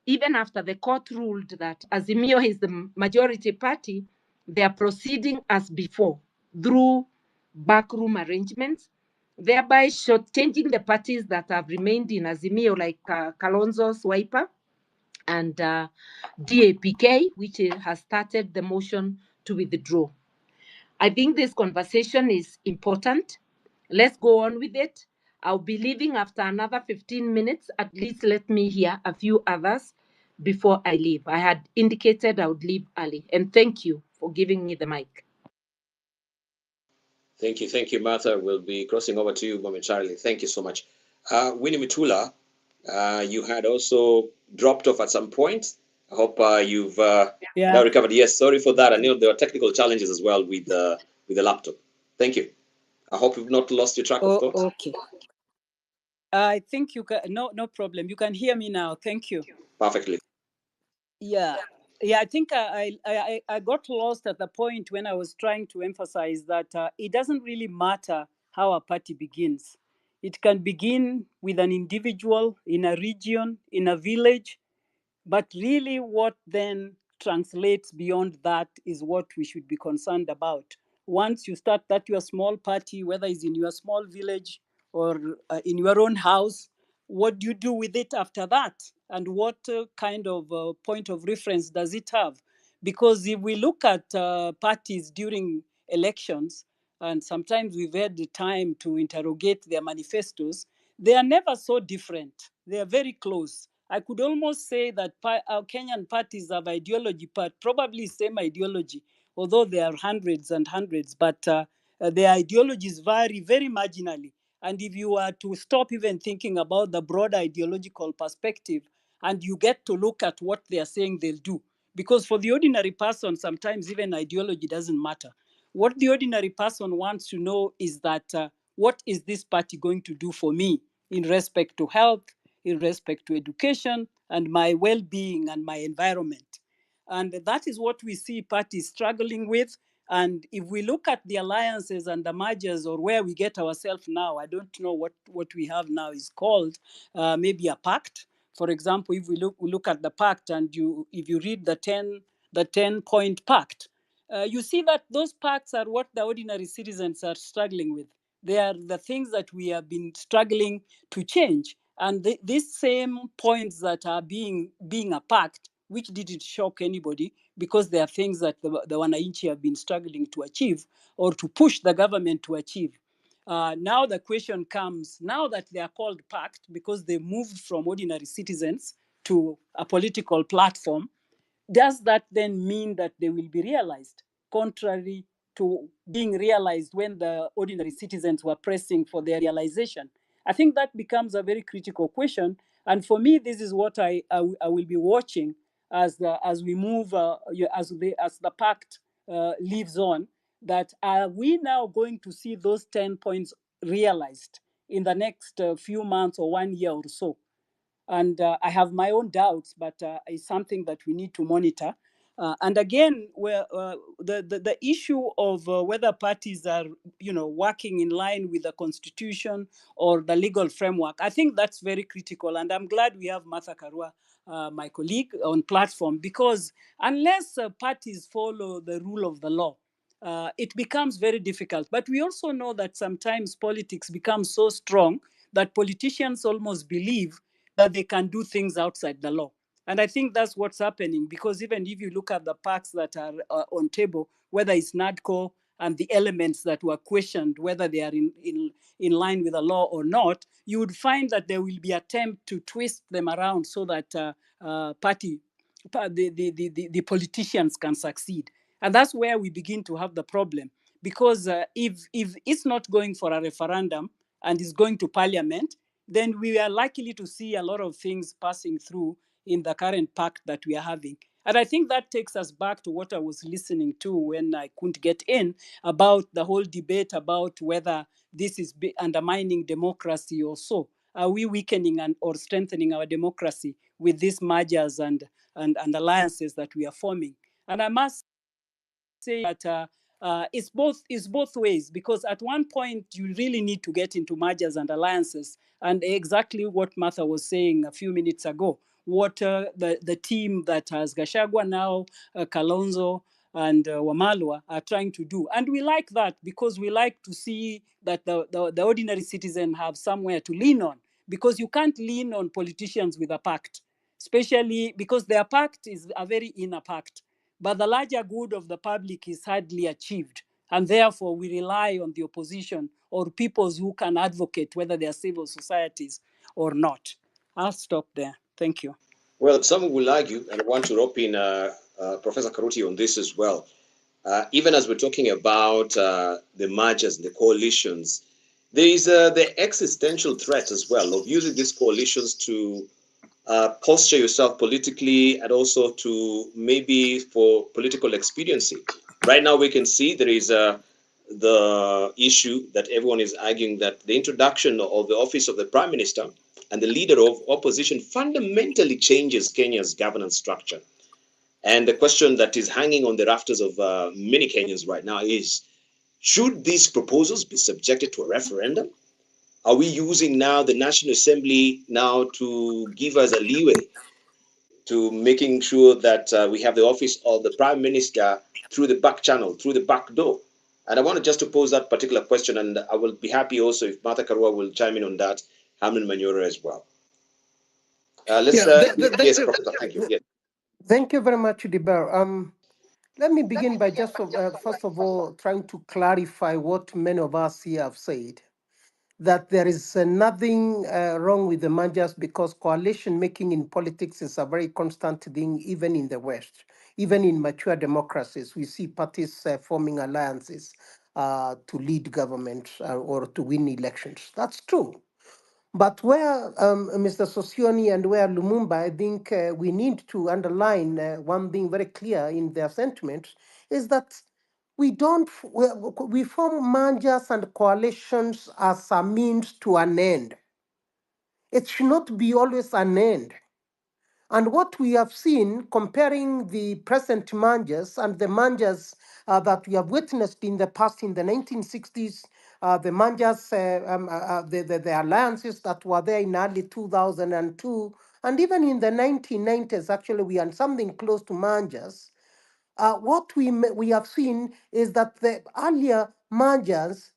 even after the court ruled that Azimio is the majority party, they are proceeding as before through backroom arrangements, thereby shortchanging the parties that have remained in Azimio, like Kalonzo's Wiper and DAPK, which has started the motion to withdraw. I think this conversation is important. Let's go on with it. I'll be leaving after another 15 minutes. At least let me hear a few others before I leave. I had indicated I would leave early. And thank you for giving me the mic. Thank you, Martha. We'll be crossing over to you momentarily. Thank you so much. Winnie Mitula, you had also dropped off at some point. I hope you've now recovered. Yes, sorry for that. I know there were technical challenges as well with the laptop. Thank you. I hope you've not lost your track of thought. Okay. I think you can. No problem. You can hear me now. Thank you. Perfectly. Yeah. I think I got lost at the point when I was trying to emphasize that it doesn't really matter how a party begins. It can begin with an individual in a region, in a village, but really what then translates beyond that is what we should be concerned about. Once you start that your small party, whether it's in your small village or in your own house, what do you do with it after that? And what kind of point of reference does it have? Because if we look at parties during elections, and sometimes we've had the time to interrogate their manifestos, they are never so different. They are very close. I could almost say that our Kenyan parties have ideology, but probably same ideology, although there are hundreds and hundreds, but their ideologies vary very marginally. And if you are to stop even thinking about the broader ideological perspective, and you get to look at what they are saying they'll do, Because for the ordinary person, sometimes even ideology doesn't matter. What the ordinary person wants to know is that what is this party going to do for me in respect to health, in respect to education, and my well being and my environment. And that is what we see parties struggling with. And if we look at the alliances and the mergers or where we get ourselves now, I don't know what we have now is called maybe a pact. For example, if we look at the pact and if you read the 10 point pact, you see that those pacts are what the ordinary citizens are struggling with. They are the things that we have been struggling to change. And these same points that are being a pact, which didn't shock anybody, because they are things that the Wananchi have been struggling to achieve or to push the government to achieve. Now the question comes, now that they are called pact because they moved from ordinary citizens to a political platform, does that then mean that they will be realized, contrary to being realized when the ordinary citizens were pressing for their realization? I think that becomes a very critical question. And for me, this is what I will be watching as we move, as the pact lives on, that are we now going to see those 10 points realized in the next few months or 1 year or so? And I have my own doubts, but it's something that we need to monitor. And again, the issue of whether parties are, working in line with the constitution or the legal framework, I think that's very critical. And I'm glad we have Martha Karua, my colleague, on platform, because unless parties follow the rule of the law, it becomes very difficult. But we also know that sometimes politics becomes so strong that politicians almost believe that they can do things outside the law. And I think that's what's happening, because even if you look at the pacts that are on table, whether it's NADCO and the elements that were questioned, whether they are in line with the law or not, you would find that there will be attempt to twist them around so that the politicians can succeed. And that's where we begin to have the problem. Because if it's not going for a referendum and is going to parliament, then we are likely to see a lot of things passing through in the current pact that we are having. And I think that takes us back to what I was listening to when I couldn't get in, about the whole debate about whether this is undermining democracy or so. Are we weakening or strengthening our democracy with these mergers and alliances that we are forming? And I must say that it's both ways, because at one point you really need to get into mergers and alliances, and exactly what Martha was saying a few minutes ago, what the team that has Gashagwa now, Kalonzo and Wamalwa are trying to do. And we like that, because we like to see that the ordinary citizen have somewhere to lean on, because you can't lean on politicians with a pact, especially because their pact is a very inner pact, but the larger good of the public is hardly achieved. And therefore, we rely on the opposition or peoples who can advocate, whether they are civil societies or not. I'll stop there. Thank you. Well, some will argue, and I want to rope in Professor Karuti on this as well. Even as we're talking about the mergers, the coalitions, there is the existential threat as well of using these coalitions to posture yourself politically, and also to maybe for political expediency. Right now, we can see there is the issue that everyone is arguing, that the introduction of the office of the prime minister and the leader of opposition fundamentally changes Kenya's governance structure. And the question that is hanging on the rafters of many Kenyans right now is, should these proposals be subjected to a referendum? Are we using now the National Assembly now to give us a leeway to making sure that we have the office of the Prime Minister through the back channel, through the back door? And I wanted just to pose that particular question, and I will be happy also if Martha Karua will chime in on that, Hamlin Manyora as well. Yeah, Yes, Professor, thank you. Yes. thank you very much, Diber. Let me begin by just first of all trying to clarify what many of us here have said, that there is nothing wrong with the mergers, because coalition making in politics is a very constant thing, even in the West. Even in mature democracies, we see parties forming alliances to lead government or to win elections. That's true. But where Mr. Sosioni and where Lumumba, I think we need to underline one thing very clear in their sentiments is that we don't, we form mergers and coalitions as a means to an end. It should not be always an end. And what we have seen, comparing the present managers and the managers that we have witnessed in the past, in the 1960s, the managers, the alliances that were there in early 2002, and even in the 1990s, actually, we had something close to managers. What we have seen is that the earlier managers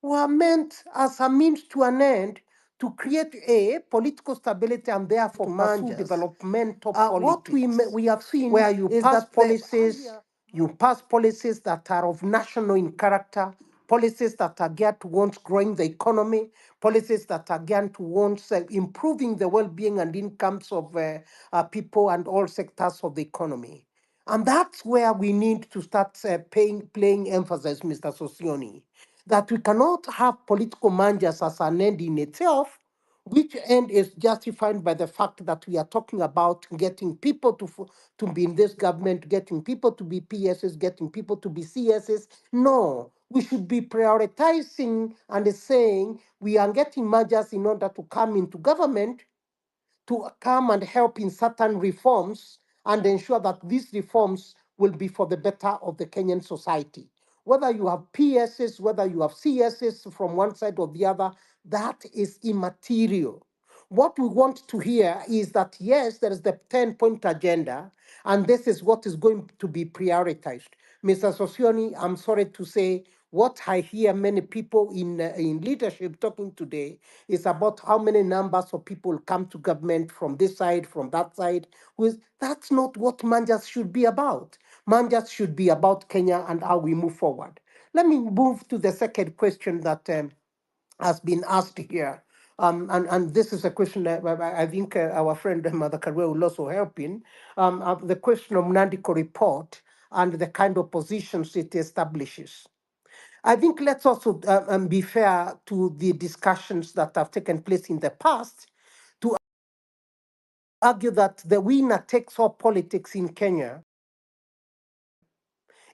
were meant as a means to an end to create a political stability and therefore to pursue developmental what we have seen where you pass policies, you pass policies that are of national in character, policies that are geared towards growing the economy, policies that are geared towards improving the well-being and incomes of people and all sectors of the economy. And that's where we need to start playing emphasis, Mr. Sosioni, that we cannot have political managers as an end in itself, which end is justified by the fact that we are talking about getting people to be in this government, getting people to be PSs, getting people to be CSs. No, we should be prioritizing and saying we are getting managers in order to come into government to come and help in certain reforms and ensure that these reforms will be for the better of the Kenyan society. Whether you have PSs, whether you have CSs from one side or the other, that is immaterial. What we want to hear is that, yes, there is the 10-point agenda, and this is what is going to be prioritized. Mr. Sosioni, I'm sorry to say, what I hear many people in leadership talking today is about how many numbers of people come to government from this side, from that side. That's not what managers should be about. Managers should be about Kenya and how we move forward. Let me move to the second question that has been asked here. And this is a question that I think our friend Mother Karwe will also help in. The question of Nandiko report and the kind of positions it establishes. I think let's also be fair to the discussions that have taken place in the past to argue that the winner takes all politics in Kenya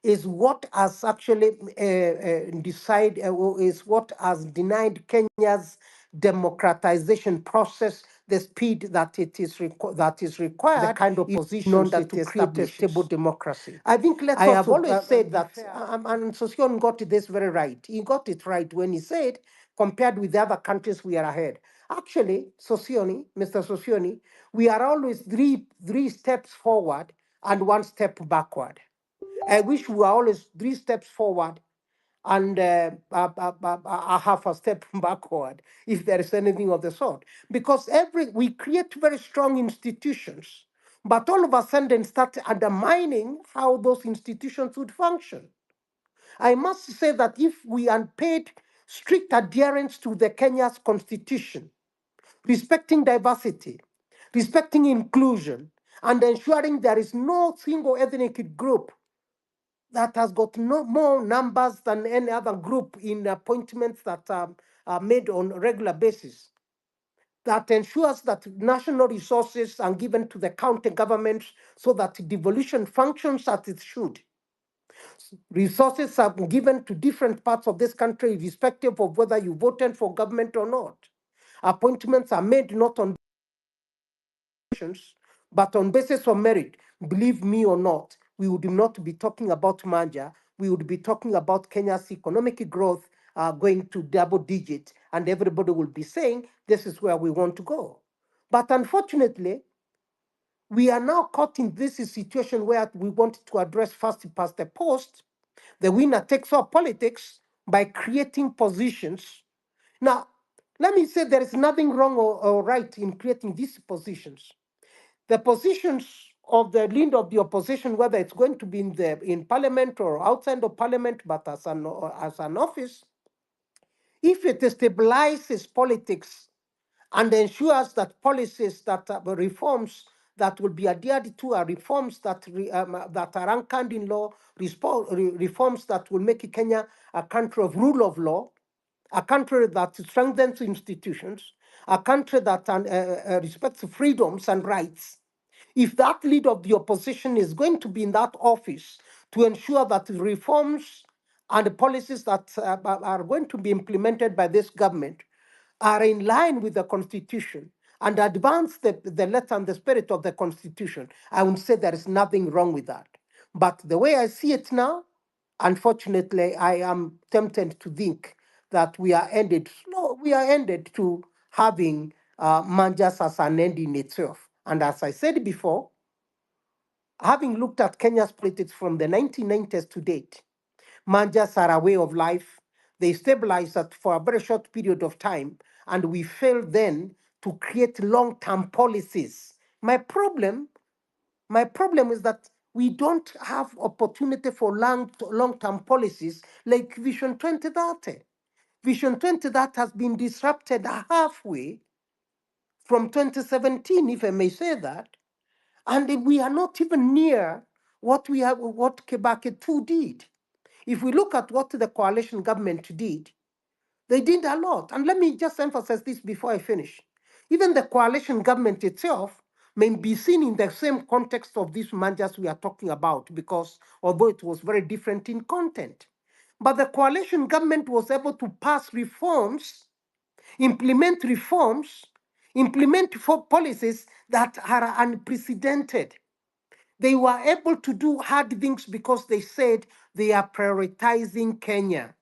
is what has actually is what has denied Kenya's democratization process the speed that that is required, the kind of position in order to create a stable democracy. I think I have always said that, and Sosion got this very right. He got it right when he said, compared with the other countries, we are ahead. Actually, Mr. Sosioni, we are always three steps forward and one step backward. I wish we were always three steps forward and a half a step backward, if there is anything of the sort. Because we create very strong institutions, but all of a sudden start undermining how those institutions would function. I must say that if we had paid strict adherence to the Kenya's constitution, respecting diversity, respecting inclusion, and ensuring there is no single ethnic group that has got no more numbers than any other group in appointments that are made on a regular basis. That ensures that national resources are given to the county governments so that devolution functions as it should. Resources are given to different parts of this country, irrespective of whether you voted for government or not. Appointments are made not on but on basis of merit. Believe me or not, we would not be talking about merger. We would be talking about Kenya's economic growth going to double digit, and everybody will be saying this is where we want to go. But unfortunately, we are now caught in this situation where we want to address first past the post. The winner takes all politics by creating positions. Now, let me say there is nothing wrong or right in creating these positions. The positions of the leader of the opposition, whether it's going to be in parliament or outside of parliament, but as an office, if it stabilizes politics and ensures that policies that reforms that will be adhered to are reforms that are anchored in law, reforms that will make Kenya a country of rule of law, a country that strengthens institutions, a country that respects freedoms and rights, if that leader of the opposition is going to be in that office to ensure that reforms and the policies that are going to be implemented by this government are in line with the Constitution and advance the letter and the spirit of the Constitution, I would say there is nothing wrong with that. But the way I see it now, unfortunately, I am tempted to think that we are ended. No, we are ended to having manjas as an end in itself. And as I said before, having looked at Kenya's politics from the 1990s to date, manjas are a way of life. They stabilize us for a very short period of time, and we fail then to create long-term policies. My problem is that we don't have opportunity for long-term policies like Vision 2030. Vision 2030 has been disrupted halfway from 2017, if I may say that, and we are not even near what Kibaki 2 did. If we look at what the coalition government did, they did a lot. And let me just emphasize this before I finish. Even the coalition government itself may be seen in the same context of these managers we are talking about, because although it was very different in content, but the coalition government was able to pass reforms, implement reforms, implement policies that are unprecedented. They were able to do hard things because they said they are prioritizing Kenya.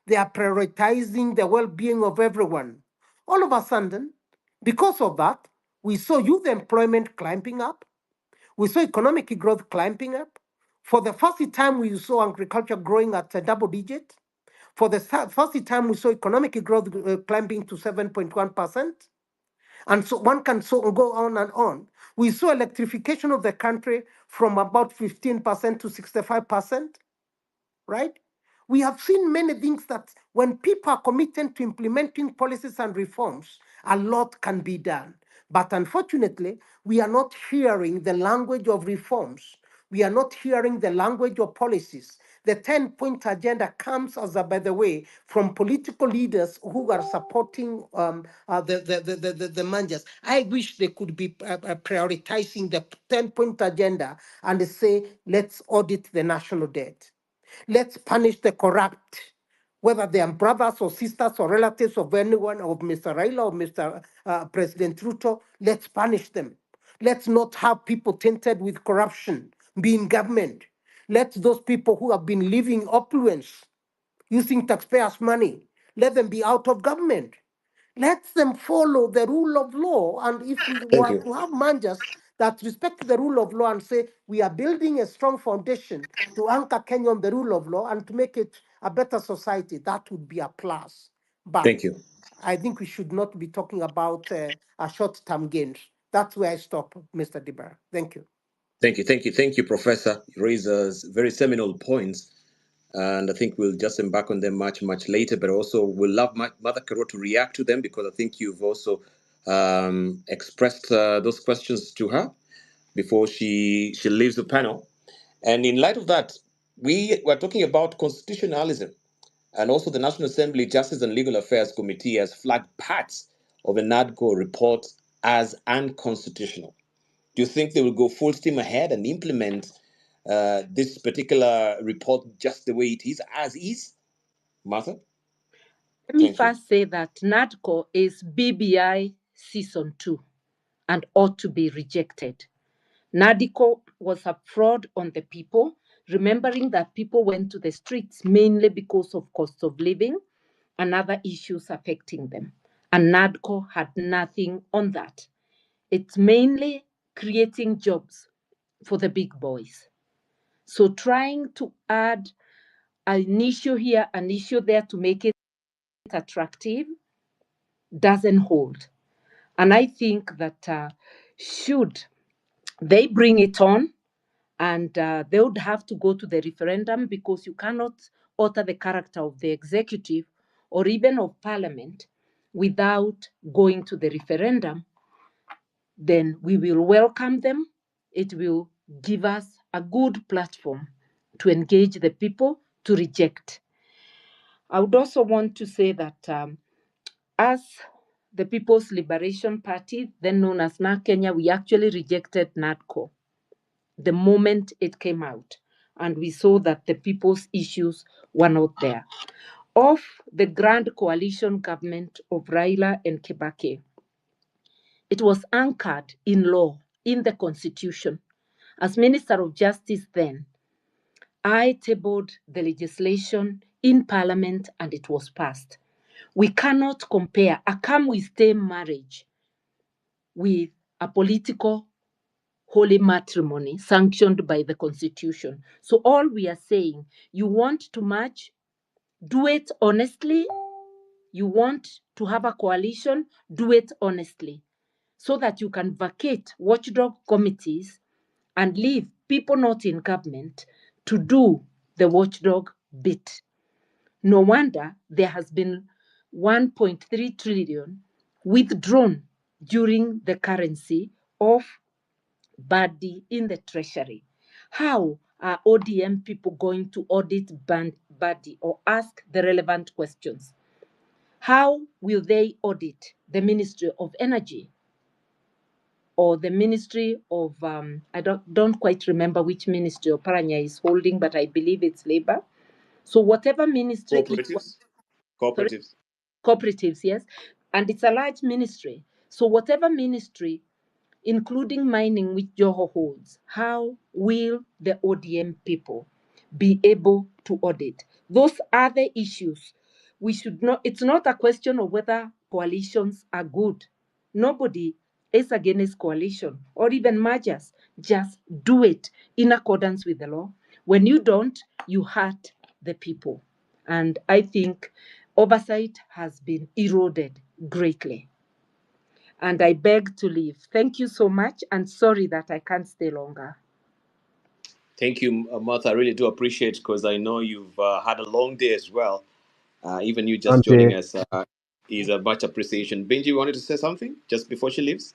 They are prioritizing the well-being of everyone. All of a sudden, because of that, we saw youth employment climbing up. We saw economic growth climbing up. For the first time, we saw agriculture growing at a double digit. For the first time, we saw economic growth climbing to 7.1%. And so one can so go on and on. We saw electrification of the country from about 15% to 65%, right? We have seen many things that when people are committed to implementing policies and reforms, a lot can be done. But unfortunately, we are not hearing the language of reforms. We are not hearing the language of policies. The 10-point agenda comes, as a, by the way, from political leaders who are supporting the managers. I wish they could be prioritizing the 10-point agenda and say, let's audit the national debt. Let's punish the corrupt, whether they are brothers or sisters or relatives of anyone, of Mr. Raila or Mr. President Ruto. Let's punish them. Let's not have people tainted with corruption be in government. Let those people who have been living opulence using taxpayers' money, let them be out of government. Let them follow the rule of law. And if we Thank were you. to have managers that respect the rule of law and say, we are building a strong foundation to anchor Kenya on the rule of law and to make it a better society, that would be a plus. But Thank you. I think we should not be talking about a short-term gains. That's where I stop, Mr. Dibara. Thank you. Thank you. Thank you. Thank you, Professor. You raise very seminal points. And I think we'll just embark on them much, much later. But also, we'll love Mother Carol to react to them, because I think you've also expressed those questions to her before she leaves the panel. And in light of that, we were talking about constitutionalism. And also, the National Assembly Justice and Legal Affairs Committee has flagged parts of a NADCO report as unconstitutional. Do you think they will go full steam ahead and implement this particular report just the way it is, as is? Martha? Let me Thank you. first say that NADCO is BBI Season 2 and ought to be rejected. NADCO was a fraud on the people, remembering that people went to the streets mainly because of cost of living and other issues affecting them. And NADCO had nothing on that. It's mainly creating jobs for the big boys. So trying to add an issue here, an issue there to make it attractive doesn't hold. And I think that should they bring it on, and they would have to go to the referendum, because you cannot alter the character of the executive or even of parliament without going to the referendum, then we will welcome them. It will give us a good platform to engage the people to reject. I would also want to say that as the People's Liberation Party, then known as NARC Kenya, we actually rejected NADCO the moment it came out. And we saw that the people's issues were not there. Of the grand coalition government of Raila and Kibaki, it was anchored in law, in the constitution. As Minister of Justice then, I tabled the legislation in Parliament and it was passed. We cannot compare a come we stay marriage with a political holy matrimony sanctioned by the Constitution. So all we are saying, you want to merge, do it honestly. You want to have a coalition, do it honestly, so that you can vacate watchdog committees and leave people not in government to do the watchdog bit. No wonder there has been 1.3 trillion withdrawn during the currency of Badi in the treasury. How are ODM people going to audit Badi or ask the relevant questions? How will they audit the Ministry of Energy or the Ministry of, I don't quite remember which ministry Oparanya is holding, but I believe it's labor. So whatever ministry it was, Cooperatives. sorry, Cooperatives. cooperatives, yes, and it's a large ministry. So whatever ministry, including mining, which Joho holds, how will the ODM people be able to audit? Those are the issues. We should not, it's not a question of whether coalitions are good. Nobody is against coalition or even mergers. Just do it in accordance with the law. When you don't, you hurt the people. And I think oversight has been eroded greatly. And I beg to leave. Thank you so much, and sorry that I can't stay longer. Thank you, Martha. I really do appreciate because I know you've had a long day as well. Even you just joining Ante, us is a much appreciation. Benji, you wanted to say something just before she leaves?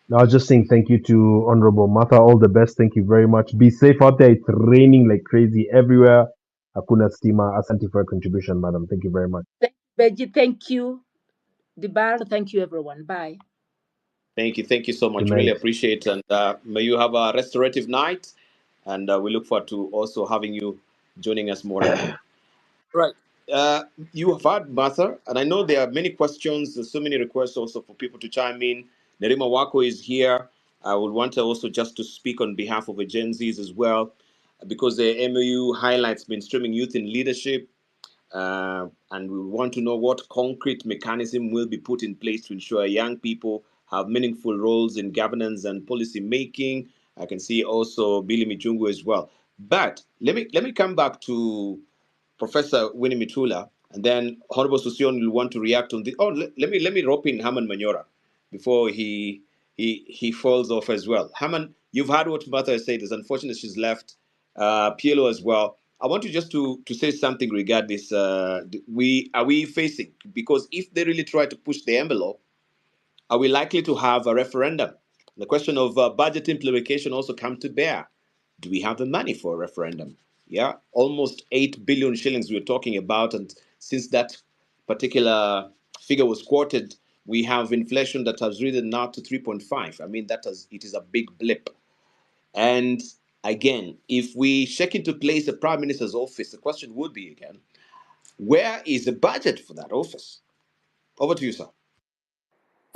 no, I was just saying thank you to Honorable Martha. All the best. Thank you very much. Be safe out there. It's raining like crazy everywhere. Hakuna stima. Asante for your contribution, madam. Thank you very much. Thank you, Beji. Thank you, Dibar. Thank you, everyone. Bye. Thank you. Thank you so Good much. Really night. appreciate it. And may you have a restorative night. And we look forward to also having you joining us more and more. Right. Uh, you have had Martha, and I know there are many questions. There's so many requests also for people to chime in. Nerima Wako is here. I would want to also just to speak on behalf of the Gen Zs as well, because the MOU highlights mainstreaming youth in leadership, and we want to know what concrete mechanism will be put in place to ensure young people have meaningful roles in governance and policy making. I can see also Billy Mijungu as well. But let me come back to Professor Winnie Mitula, and then Honorable Susion will want to react on the. Oh, let me rope in Haman Manyora before he falls off as well. Haman, you've heard what Martha has said. It's unfortunate she's left. PLO as well. I want you just to say something regarding this. We facing, because if they really try to push the envelope, are we likely to have a referendum? The question of budget implication also come to bear. Do we have the money for a referendum? Yeah, almost 8 billion shillings we're talking about. And since that particular figure was quoted, we have inflation that has risen now to 3.5. I mean, it is a big blip. And again, if we check into place the prime minister's office, the question would be again, where is the budget for that office? Over to you, sir.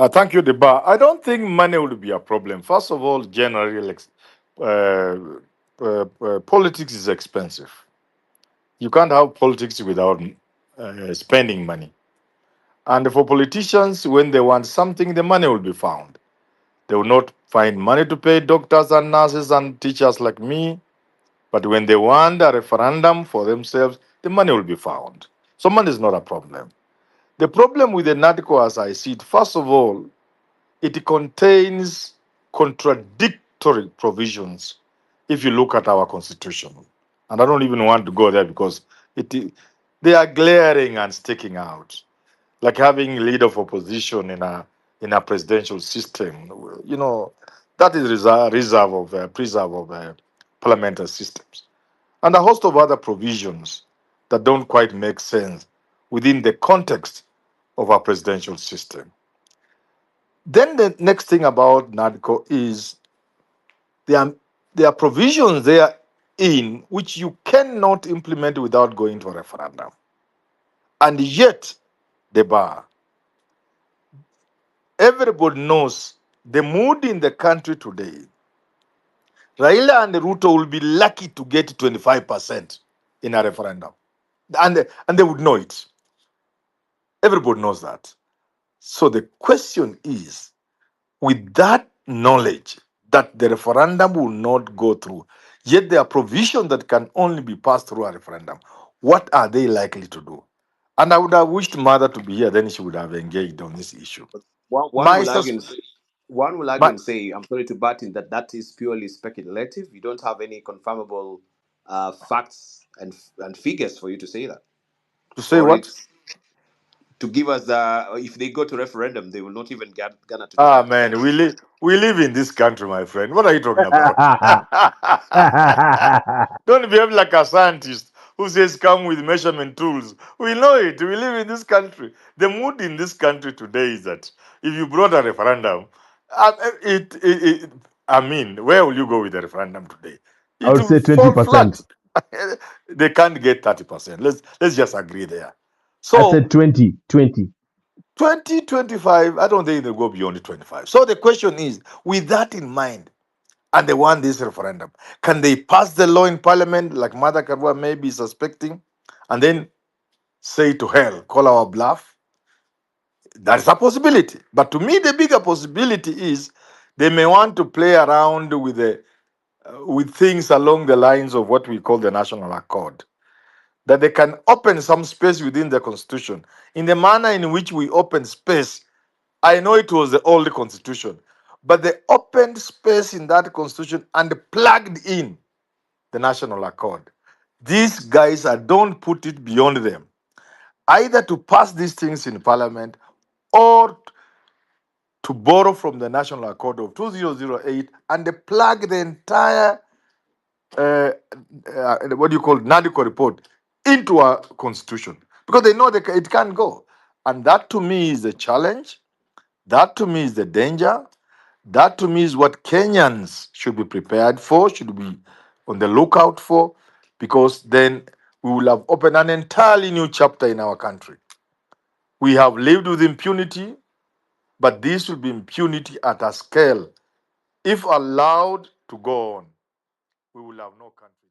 Thank you, Deba. I don't think money will be a problem. First of all, generally, politics is expensive. You can't have politics without spending money. And for politicians, when they want something, the money will be found. They will not find money to pay doctors and nurses and teachers like me. But when they want a referendum for themselves, the money will be found. So money is not a problem. The problem with the NADCO, as I see it, first of all, it contains contradictory provisions if you look at our constitution. And I don't even want to go there because they are glaring and sticking out. Like having leader of opposition in a presidential system, that is preserve of parliamentary systems, and a host of other provisions that don't quite make sense within the context of our presidential system. Then the next thing about NADCO is there are, there are provisions there in which you cannot implement without going to a referendum. And yet, the bar, everybody knows the mood in the country today. Raila and Ruto will be lucky to get 25% in a referendum. And they would know it. Everybody knows that. So the question is, with that knowledge that the referendum will not go through, yet there are provisions that can only be passed through a referendum, what are they likely to do? And I would have wished Mother to be here, then she would have engaged on this issue. One My, will argue sus- and say, one will argue my and say, I'm sorry to Martin, that that is purely speculative. You don't have any confirmable facts and figures for you to say that, to say or what? it's to give us the if they go to referendum, they will not even get Ghana to Ah, decide. man, we live in this country, my friend. What are you talking about? Don't behave like a scientist who says come with measurement tools. We know it. We live in this country. The mood in this country today is that if you brought a referendum, I mean, where will you go with the referendum today? I It would will say fall 20%. flat. They can't get 30%. Let's just agree there. I So said 20, 20. 2025, I don't think they'll go beyond the 25. So the question is, with that in mind, and they want this referendum, can they pass the law in parliament like Mother Karua may be suspecting, and then say to hell, call our bluff? That's a possibility. But to me, the bigger possibility is they may want to play around with things along the lines of what we call the National Accord. That they can open some space within the constitution in the manner in which we open space. I know it was the old constitution, but they opened space in that constitution and plugged in the National Accord. These guys are don't put it beyond them, either to pass these things in parliament or to borrow from the National Accord of 2008 and they plug the entire what do you call NADICO report into our constitution because they know it can't go. And that to me is the challenge. That to me is the danger. That to me is what Kenyans should be prepared for, should be on the lookout for, because then we will have opened an entirely new chapter in our country. We have lived with impunity, but this will be impunity at a scale. If allowed to go on, we will have no country.